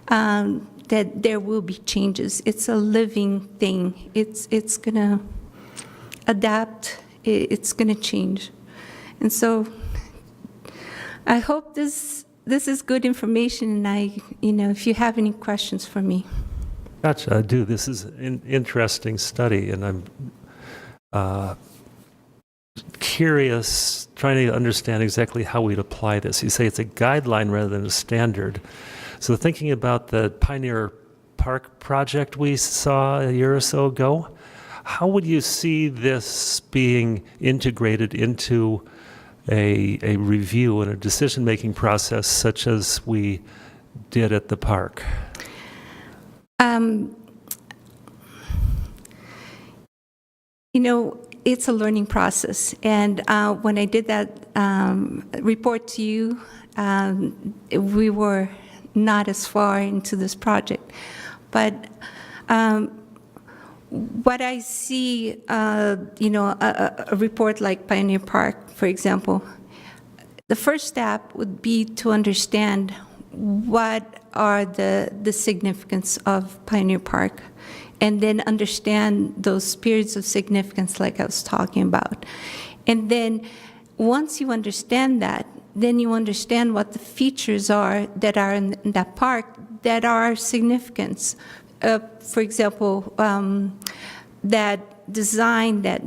that there will be changes. It's a living thing. It's going to adapt. It's going to change. And so I hope this is good information, and if you have any questions for me. Gotcha, I do. This is an interesting study, and I'm curious, trying to understand exactly how we'd apply this. You say it's a guideline rather than a standard. So thinking about the Pioneer Park project we saw a year or so ago, how would you see this being integrated into a review and a decision-making process such as we did at the park? It's a learning process. And when I did that report to you, we were not as far into this project. But what I see, a report like Pioneer Park, for example, the first step would be to understand what are the significance of Pioneer Park, and then understand those periods of significance like I was talking about. And then once you understand that, then you understand what the features are that are in that park that are significant. For example, that design that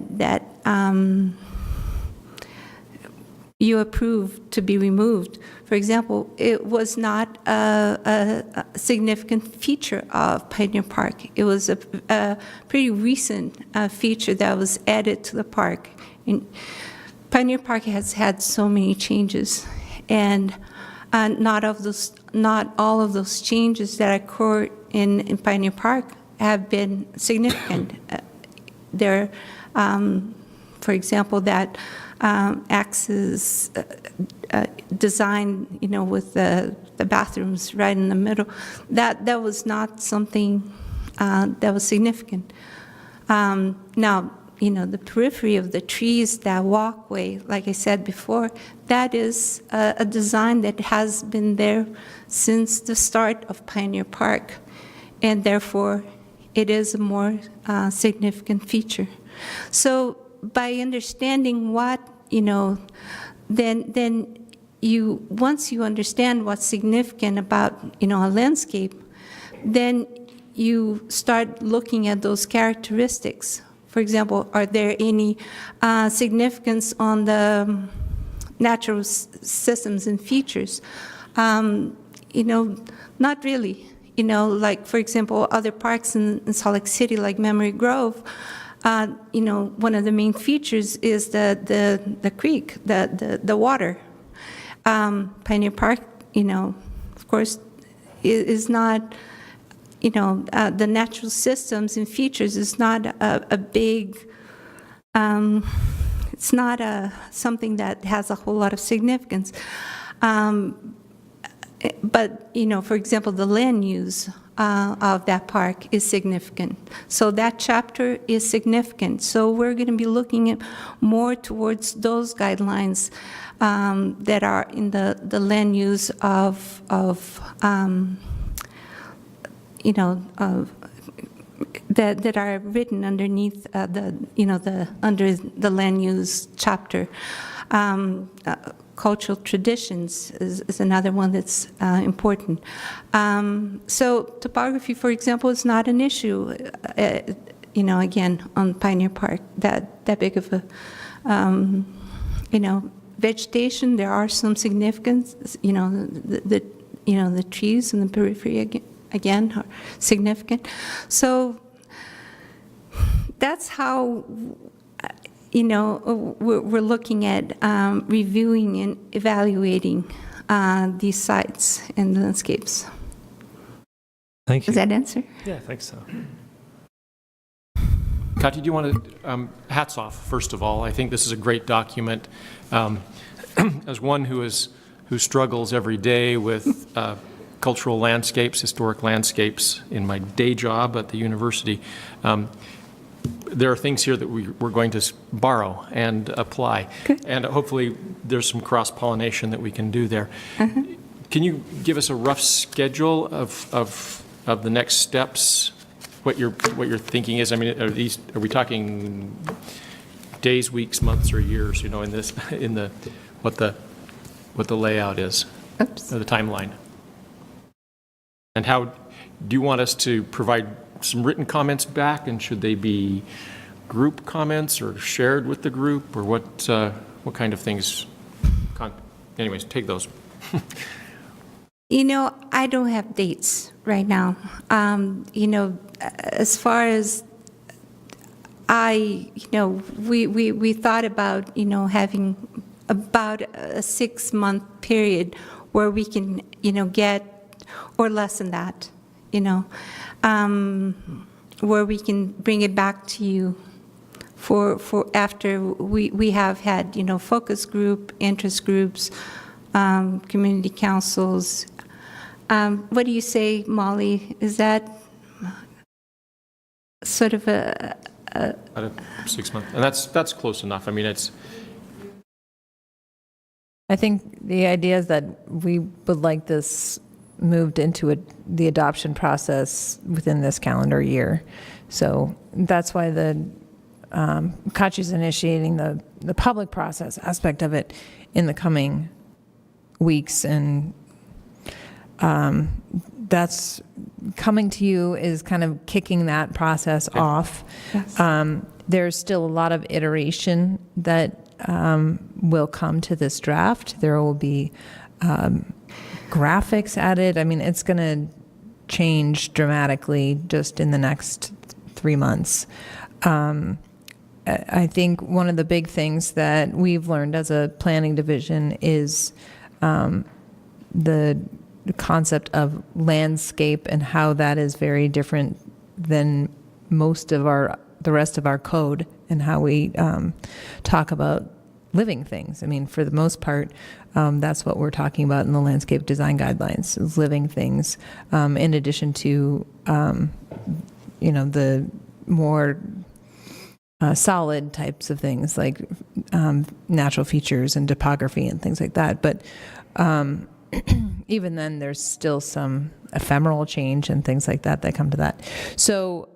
you approved to be removed. For example, it was not a significant feature of Pioneer Park. It was a pretty recent feature that was added to the park. And Pioneer Park has had so many changes, and not all of those changes that occurred in Pioneer Park have been significant. They're for example, that axis design, with the bathrooms right in the middle, that was not something that was significant. Now, the periphery of the trees, that walkway, like I said before, that is a design that has been there since the start of Pioneer Park, and therefore it is a more significant feature. So by understanding what, then once you understand what's significant about, a landscape, then you start looking at those characteristics. For example, are there any significance on the natural systems and features? Not really. Like, for example, other parks in Salt Lake City, like Memory Grove, one of the main features is the creek, the water. Pioneer Park, of course, is not, the natural systems and features is not a big, it's not something that has a whole lot of significance. But, for example, the land use of that park is significant. So that chapter is significant. So we're going to be looking at more towards those guidelines that are in the land use of that are written underneath under the land use chapter. Cultural traditions is another one that's important. So topography, for example, is not an issue, again, on Pioneer Park, that big of a, vegetation, there are some significance, the trees in the periphery, again, are significant. So that's how we're looking at reviewing and evaluating these sites and landscapes. Thank you. Does that answer? Yeah, I think so. Katya, do you want to, hats off, first of all. I think this is a great document. As one who struggles every day with cultural landscapes, historic landscapes in my day job at the university, there are things here that we're going to borrow and apply. And hopefully there's some cross-pollination that we can do there. Can you give us a rough schedule of the next steps? What your thinking is? I mean, are we talking days, weeks, months, or years? What the layout is, or the timeline. And how do you want us to provide some written comments back? And should they be group comments or shared with the group, or what kind of things? Anyways, take those. I don't have dates right now. As far as we thought about, having about a 6-month period where we can, get, or less than that, where we can bring it back to you for after we have had, focus group, interest groups, community councils. What do you say, Molly? Is that sort of About 6 months, and that's close enough. I mean, I think the idea is that we would like this moved into the adoption process within this calendar year. So that's why Katya's initiating the public process aspect of it in the coming weeks, and that's coming to you is kind of kicking that process off. Yes. There's still a lot of iteration that will come to this draft. There will be graphics added. I mean, it's going to change dramatically just in the next 3 months. I think one of the big things that we've learned as a planning division is the concept of landscape and how that is very different than most of our the rest of our code and how we talk about living things. I mean, for the most part, that's what we're talking about in the landscape design guidelines, is living things, in addition to, the more solid types of things like natural features and topography and things like that. But even then, there's still some ephemeral change and things like that that come to that. So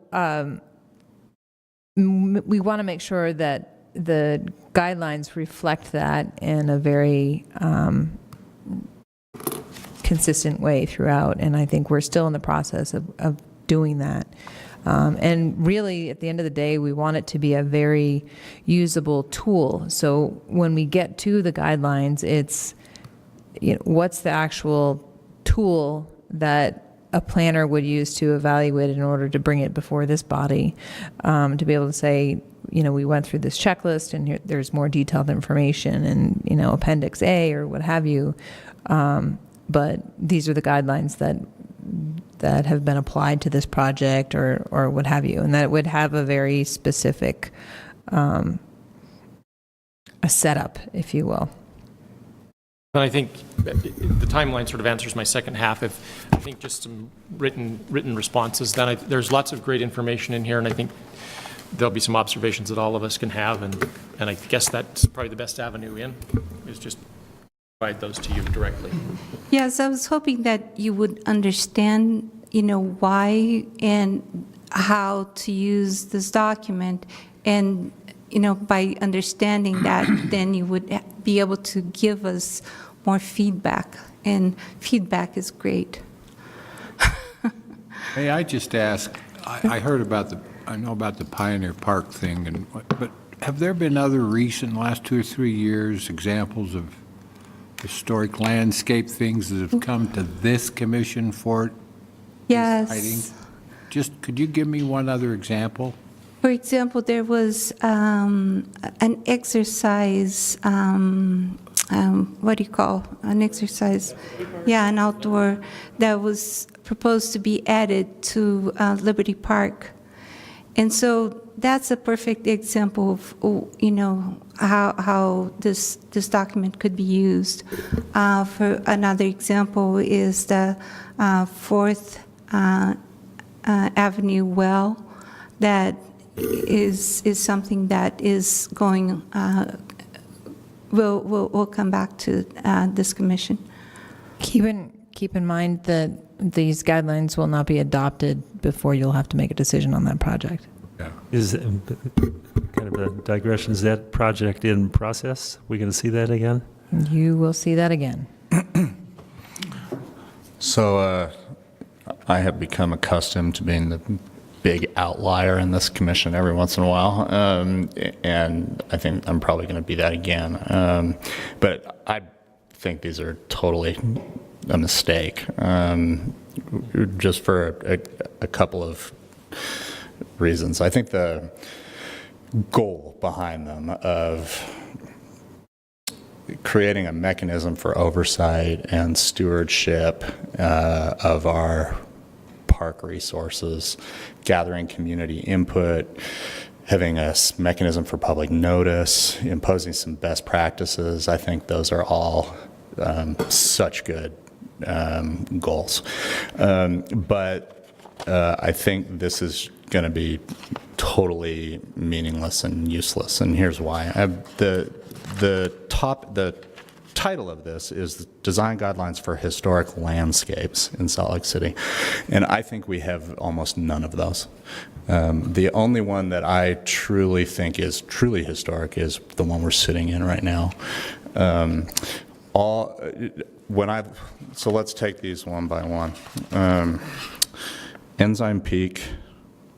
we want to make sure that the guidelines reflect that in a very consistent way throughout. And I think we're still in the process of doing that. And really, at the end of the day, we want it to be a very usable tool. So when we get to the guidelines, it's, what's the actual tool that a planner would use to evaluate it in order to bring it before this body, to be able to say, we went through this checklist and here, there's more detailed information and, Appendix A or what have you. But these are the guidelines that have been applied to this project or what have you, and that it would have a very specific a setup, if you will. And I think the timeline sort of answers my second half. If I think just some written responses, then there's lots of great information in here, and I think there'll be some observations that all of us can have, and I guess that's probably the best avenue in, is just provide those to you directly. Yes, I was hoping that you would understand, why and how to use this document. And, by understanding that, then you would be able to give us more feedback. And feedback is great. May I just ask, I heard about I know about the Pioneer Park thing, but have there been other recent, last 2 or 3 years, examples of historic landscape things that have come to this commission for Yes. Just, could you give me one other example? For example, there was an exercise, what do you call an exercise? Yeah, an outdoor that was proposed to be added to Liberty Park. And so that's a perfect example of, how this document could be used. For another example is the 4th Avenue well that is something that is going, will come back to this commission. Keep in mind that these guidelines will not be adopted before you'll have to make a decision on that project. Yeah. Is kind of a digression, is that project in process? We going to see that again? You will see that again. So I have become accustomed to being the big outlier in this commission every once in a while, and I think I'm probably going to be that again. But I think these are totally a mistake, just for a couple of reasons. I think the goal behind them of creating a mechanism for oversight and stewardship of our park resources, gathering community input, having a mechanism for public notice, imposing some best practices, I think those are all such good goals. But I think this is going to be totally meaningless and useless, and here's why. The title of this is Design Guidelines for Historic Landscapes in Salt Lake City, and I think we have almost none of those. The only one that I truly think is truly historic is the one we're sitting in right now. So let's take these one by one. Ensign Peak,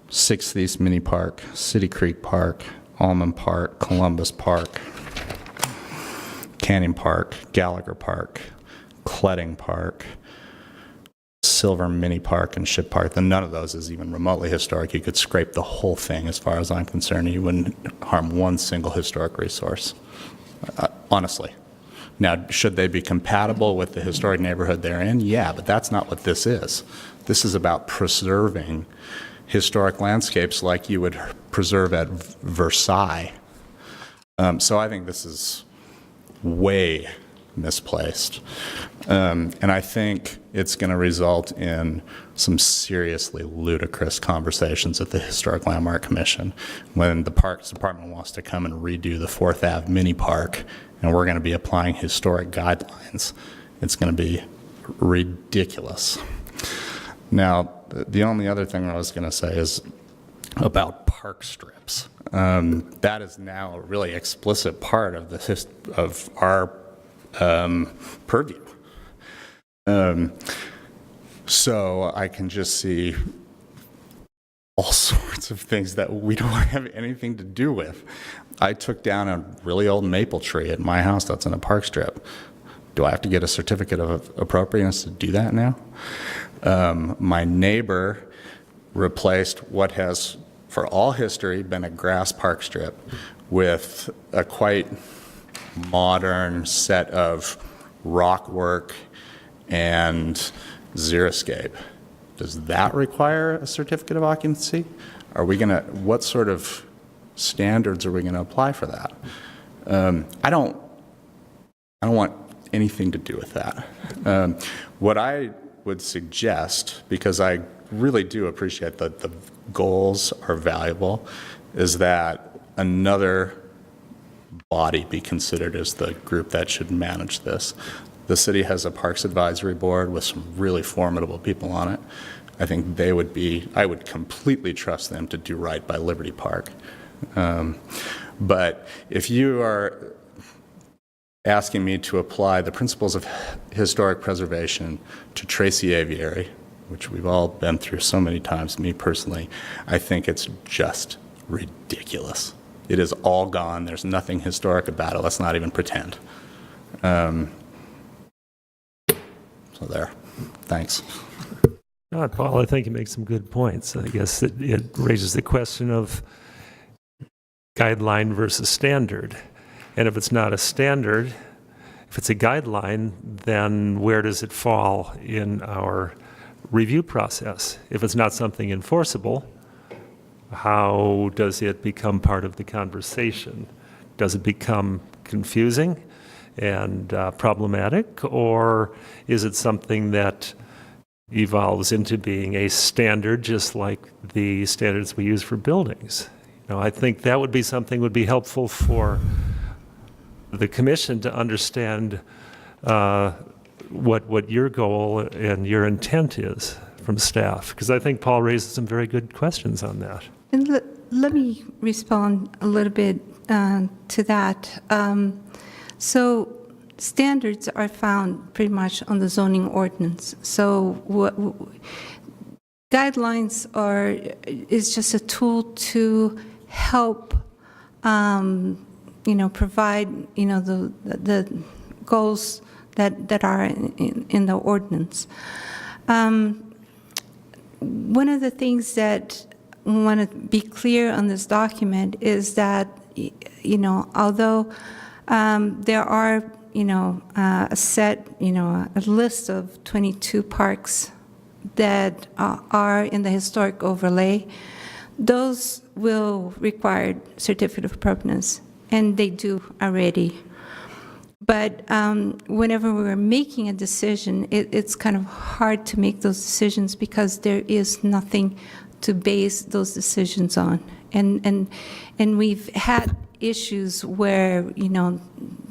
6th East Mini Park, City Creek Park, Almond Park, Columbus Park, Canyon Park, Gallagher Park, Cletting Park, Silver Mini Park, and Ship Park. And none of those is even remotely historic. You could scrape the whole thing as far as I'm concerned, and you wouldn't harm one single historic resource, honestly. Now, should they be compatible with the historic neighborhood they're in? Yeah, but that's not what this is. This is about preserving historic landscapes like you would preserve at Versailles. So I think this is way misplaced. And I think it's going to result in some seriously ludicrous conversations at the Historic Landmark Commission when the Parks Department wants to come and redo the 4th Ave mini park, and we're going to be applying historic guidelines. It's going to be ridiculous. Now, the only other thing I was going to say is about park strips. That is now a really explicit part of of our purview. So I can just see all sorts of things that we don't have anything to do with. I took down a really old maple tree at my house that's in a park strip. Do I have to get a certificate of appropriateness to do that now? My neighbor replaced what has, for all history, been a grass park strip with a quite modern set of rock work and xeriscape. Does that require a certificate of occupancy? Are we going to, what sort of standards are we going to apply for that? I don't want anything to do with that. What I would suggest, because I really do appreciate that the goals are valuable, is that another body be considered as the group that should manage this. The city has a Parks Advisory Board with some really formidable people on it. I think they would be, I would completely trust them to do right by Liberty Park. But if you are asking me to apply the principles of historic preservation to Tracy Aviary, which we've all been through so many times, me personally, I think it's just ridiculous. It is all gone. There's nothing historic about it. Let's not even pretend. So there. Thanks. Paul, I think you make some good points. I guess it raises the question of guideline versus standard. And if it's not a standard, if it's a guideline, then where does it fall in our review process? If it's not something enforceable, how does it become part of the conversation? Does it become confusing and problematic, or is it something that evolves into being a standard just like the standards we use for buildings? You know, I think that would be something would be helpful for the commission to understand what your goal and your intent is from staff, because I think Paul raises some very good questions on that. And let me respond a little bit to that. So standards are found pretty much on the zoning ordinance. So guidelines is just a tool to help provide, the goals that are in the ordinance. One of the things that I want to be clear on this document is that, although there are, a set, a list of 22 parks that are in the historic overlay, those will require certificate of appropriateness, and they do already. But whenever we're making a decision, it's kind of hard to make those decisions because there is nothing to base those decisions on. And we've had issues where,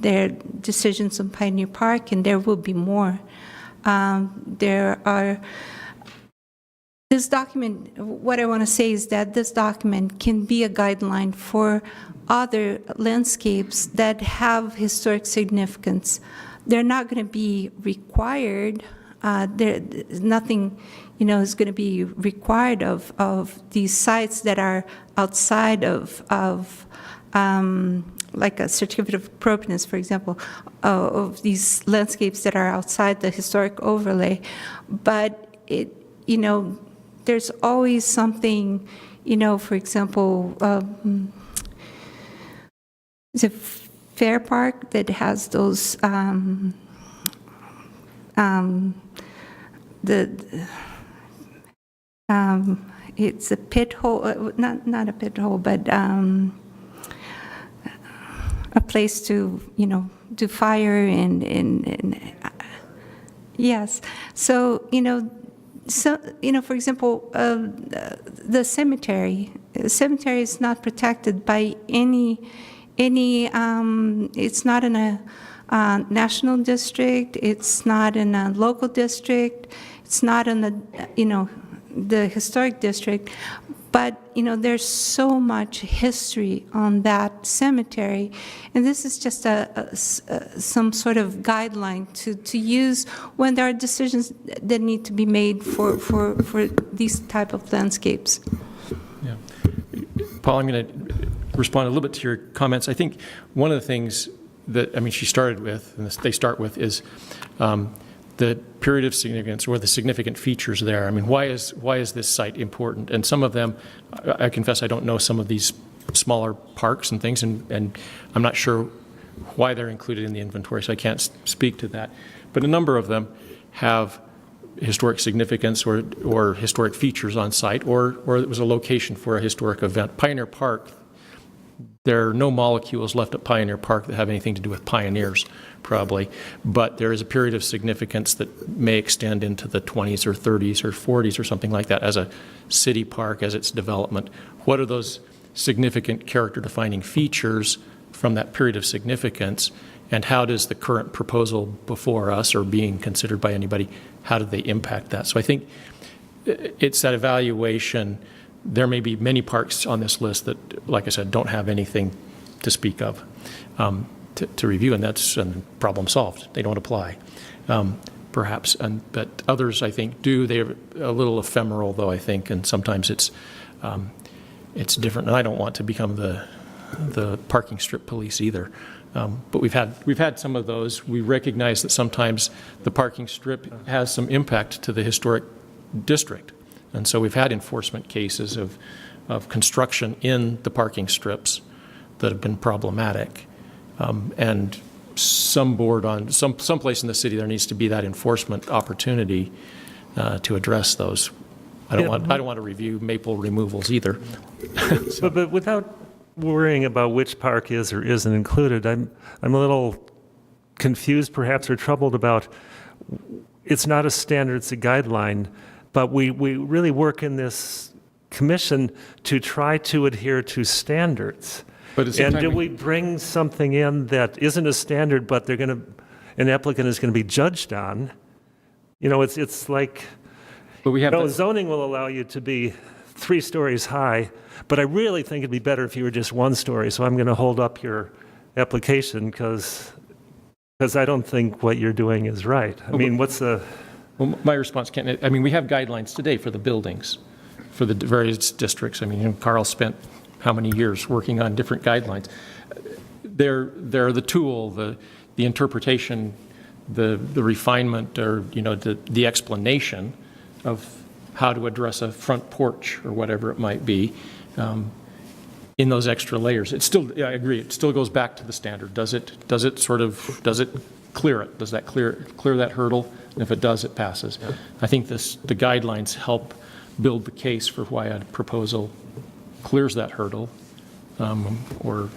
there are decisions on Pioneer Park, and there will be more. This document, what I want to say is that this document can be a guideline for other landscapes that have historic significance. They're not going to be required. Nothing, is going to be required of these sites that are outside of like a certificate of appropriateness, for example, of these landscapes that are outside the historic overlay. But there's always something, for example, is it Fair Park that has those it's a pit hole, not a pit hole, but a place to, do fire and yes. So, for example, the cemetery is not protected by any, it's not in a national district, it's not in a local district, it's not in the historic district, but, there's so much history on that cemetery, and this is just some sort of guideline to use when there are decisions that need to be made for these type of landscapes. Yeah. Paul, I'm going to respond a little bit to your comments. I think one of the things that, she started with, and they start with, is the period of significance or the significant features there. Why is this site important? And some of them, I confess I don't know some of these smaller parks and things, and I'm not sure why they're included in the inventory, so I can't speak to that. But a number of them have historic significance or historic features on site, or it was a location for a historic event. Pioneer Park, there are no molecules left at Pioneer Park that have anything to do with pioneers, probably, but there is a period of significance that may extend into the 20s or 30s or 40s or something like that as a city park, as its development. What are those significant character-defining features from that period of significance, and how does the current proposal before us, or being considered by anybody, how do they impact that? So I think it's that evaluation. There may be many parks on this list that, like I said, don't have anything to speak of to review, and that's problem solved. They don't apply, perhaps. But others, I think, do. They're a little ephemeral, though, I think, and sometimes it's different. And I don't want to become the parking strip police either. But we've had some of those. We recognize that sometimes the parking strip has some impact to the historic district. And so we've had enforcement cases of construction in the parking strips that have been problematic. And some place in the city, there needs to be that enforcement opportunity to address those. I don't want to review maple removals either. But without worrying about which park is or isn't included, I'm a little confused, perhaps, or troubled about. It's not a standard; it's a guideline. But we really work in this commission to try to adhere to standards. And do we bring something in that isn't a standard, but an applicant is going to be judged on? It's like, zoning will allow you to be 3 stories high, but I really think it'd be better if you were just 1 story. So I'm going to hold up your application because I don't think what you're doing is right. What's the... Well, my response, Ken, we have guidelines today for the buildings, for the various districts. Carl spent how many years working on different guidelines. They're the tool, the interpretation, the refinement, or the explanation of how to address a front porch or whatever it might be in those extra layers. It's still, I agree, it still goes back to the standard. Does it clear it? Does that clear that hurdle? And if it does, it passes. Yep. I think the guidelines help build the case for why a proposal clears that hurdle or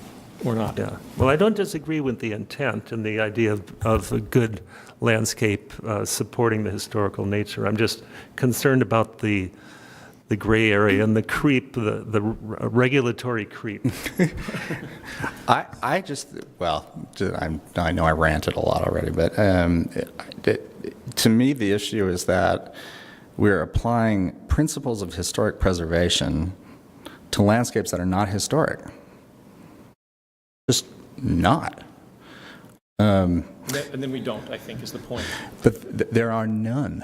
not. Yeah. Well, I don't disagree with the intent and the idea of a good landscape supporting the historical nature. I'm just concerned about the gray area and the creep, the regulatory creep. I know I ranted a lot already, but to me the issue is that we're applying principles of historic preservation to landscapes that are not historic. Just not. And then we don't, I think, is the point. But there are none.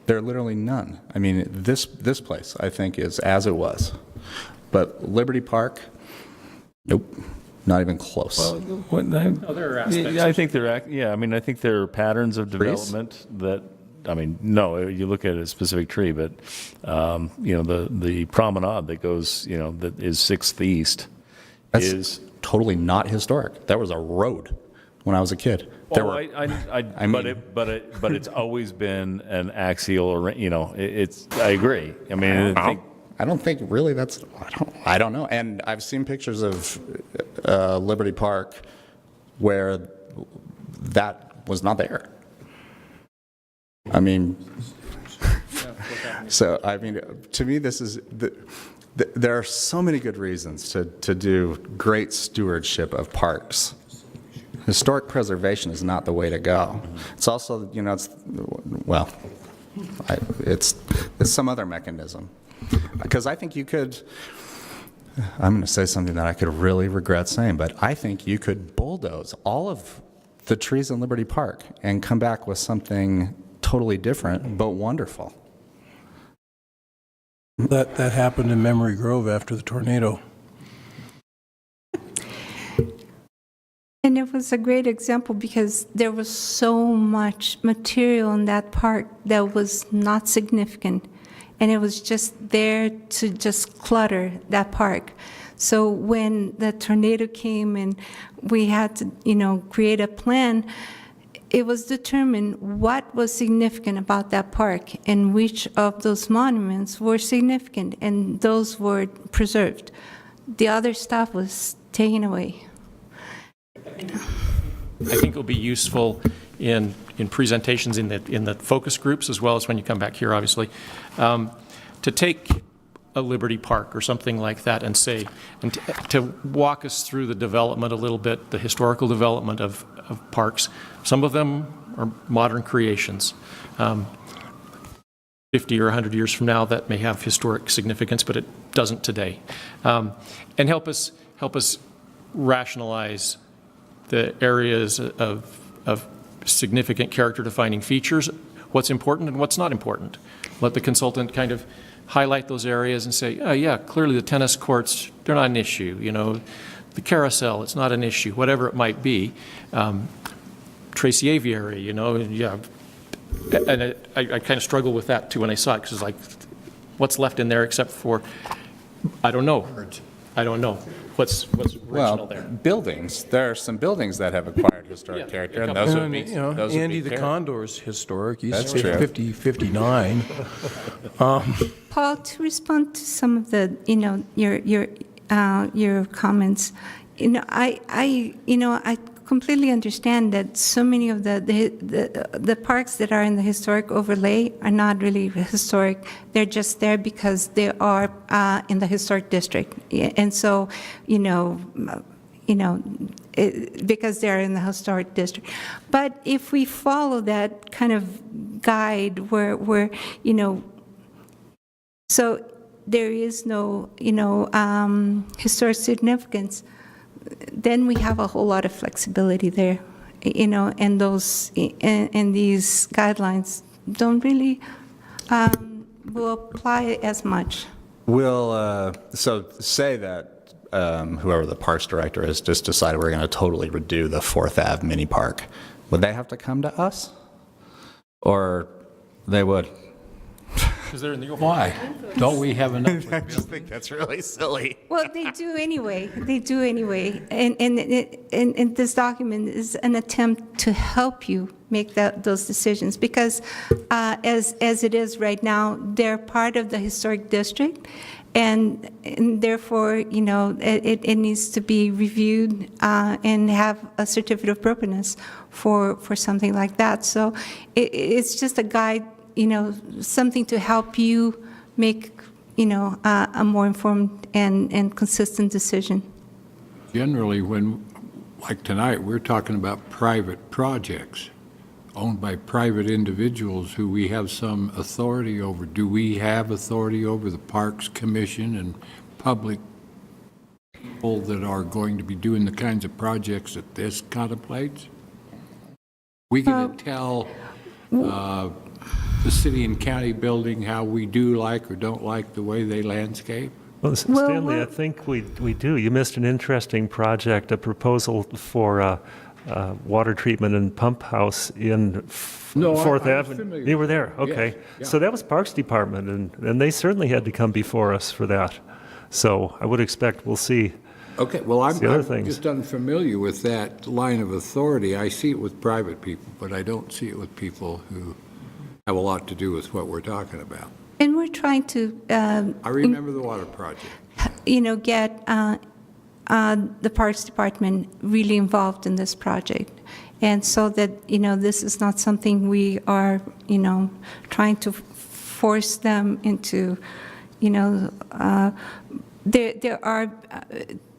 There are literally none. This place, I think, is as it was. But Liberty Park, nope, not even close. There are aspects. I think I think there are patterns of development that, no, you look at a specific tree, but, the promenade that goes, that is 6th East is totally not historic. That was a road when I was a kid. There were, I mean, but it's always been an axial, I agree. I mean, I don't think really I don't know. And I've seen pictures of Liberty Park where that was not there. I mean, so I mean, to me, this is there are so many good reasons to do great stewardship of parks. Historic preservation is not the way to go. It's also, it's some other mechanism. Because I think you could, I'm going to say something that I could really regret saying, but I think you could bulldoze all of the trees in Liberty Park and come back with something totally different, but wonderful. That happened in Memory Grove after the tornado. And it was a great example because there was so much material in that park that was not significant. And it was just there to just clutter that park. So when the tornado came and we had to, create a plan, it was determined what was significant about that park and which of those monuments were significant, and those were preserved. The other stuff was taken away. I think it'll be useful in presentations in the focus groups, as well as when you come back here, obviously, to take a Liberty Park or something like that and say, and to walk us through the development a little bit, the historical development of parks. Some of them are modern creations. 50 or 100 years from now, that may have historic significance, but it doesn't today. And help us rationalize the areas of significant character-defining features, what's important and what's not important. Let the consultant kind of highlight those areas and say, oh, yeah, clearly the tennis courts, they're not an issue. The carousel, it's not an issue, whatever it might be. Tracy Aviary, yeah. And I kind of struggle with that, too, when I saw it, because it's like, what's left in there except for, I don't know. What's original there. Buildings. There are some buildings that have acquired historic character, and those would be those would Andy be the care- Condor's historic. He's That's true. 59. Paul, to respond to some of the, your comments, I completely understand that so many of the parks that are in the historic overlay are not really historic. They're just there because they are in the historic district, and so because they're in the historic district. But if we follow that kind of guide where so there is no historic significance, then we have a whole lot of flexibility there, and those and these guidelines don't really will apply as much. We'll, so say that whoever the parks director is just decided we're going to totally redo the 4th Ave mini park. Would they have to come to us? Or they would? Because they're in the Why? Don't we have enough? I just think that's really silly. Well, they do anyway. They do anyway. And this document is an attempt to help you make those decisions, because as it is right now, they're part of the historic district, and therefore, it needs to be reviewed and have a certificate of appropriateness for something like that. So it's just a guide, something to help you make, a more informed and consistent decision. Generally, like tonight, we're talking about private projects owned by private individuals who we have some authority over. Do we have authority over the Parks Commission and public people that are going to be doing the kinds of projects that this contemplates? We going to tell the city and county building how we do like or don't like the way they landscape? Well, Stanley, I think we do. You missed an interesting project, a proposal for water treatment and pump house in 4th Avenue. You were there, okay. Yes, yeah. So that was Parks Department, and they certainly had to come before us for that. So I would expect we'll see Okay, well, I'm the other I'm things. just unfamiliar with that line of authority. I see it with private people, but I don't see it with people who have a lot to do with what we're talking about. And we're trying to, I remember the water project. get the Parks Department really involved in this project. And so that, this is not something we are, trying to force them into,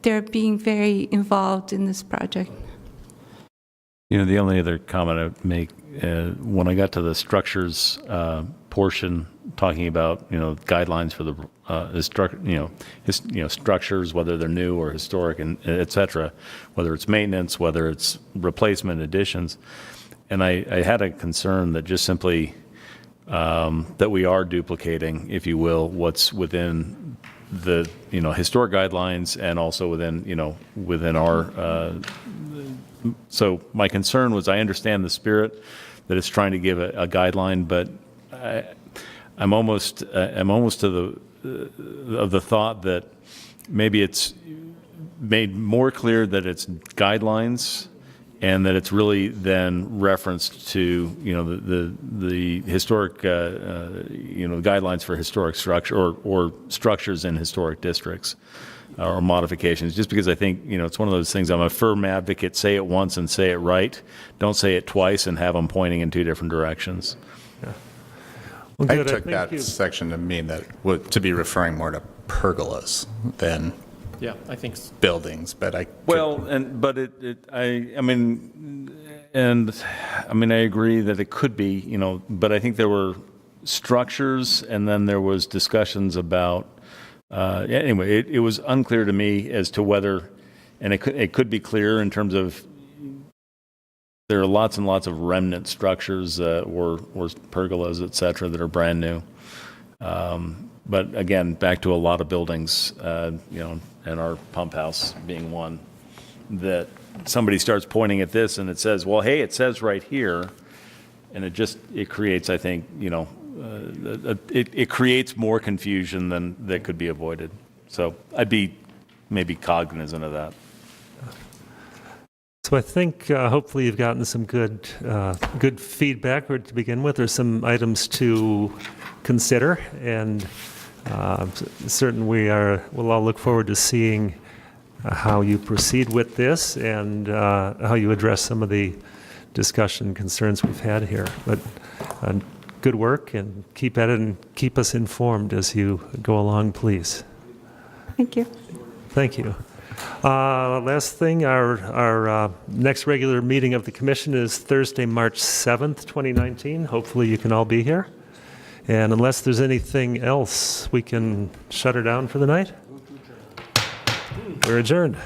they're being very involved in this project. The only other comment I would make, when I got to the structures portion, talking about, guidelines for the structures, whether they're new or historic, and et cetera, whether it's maintenance, whether it's replacement, additions. And I had a concern that just simply that we are duplicating, if you will, what's within the, historic guidelines and also within our, so my concern was, I understand the spirit that it's trying to give a guideline, but I'm almost to the thought that maybe it's made more clear that it's guidelines and that it's really then referenced to the historic guidelines for historic structure or structures in historic districts or modifications, just because I think it's one of those things. I'm a firm advocate: say it once and say it right, don't say it twice and have them pointing in two different directions. Well, I good. took think that you- section to mean that to be referring more to pergolas than Yeah, I think buildings, but I Well, I agree that it could be, but I think there were structures and then there was discussions about, anyway, it was unclear to me as to whether, and it could be clear in terms of there are lots and lots of remnant structures or pergolas, et cetera, that are brand new. But again, back to a lot of buildings, and our pump house being one, that somebody starts pointing at this and it says, well, hey, it says right here, and it creates, I think, it creates more confusion than that could be avoided. So I'd be maybe cognizant of that. So I think hopefully you've gotten some good feedback to begin with. There's some items to consider, and certainly we'll all look forward to seeing how you proceed with this and how you address some of the discussion concerns we've had here. But good work, and keep at it and keep us informed as you go along, please. Thank you. Thank you. Last thing, our next regular meeting of the commission is Thursday, March 7th, 2019. Hopefully you can all be here. And unless there's anything else, we can shut her down for the night. We're adjourned.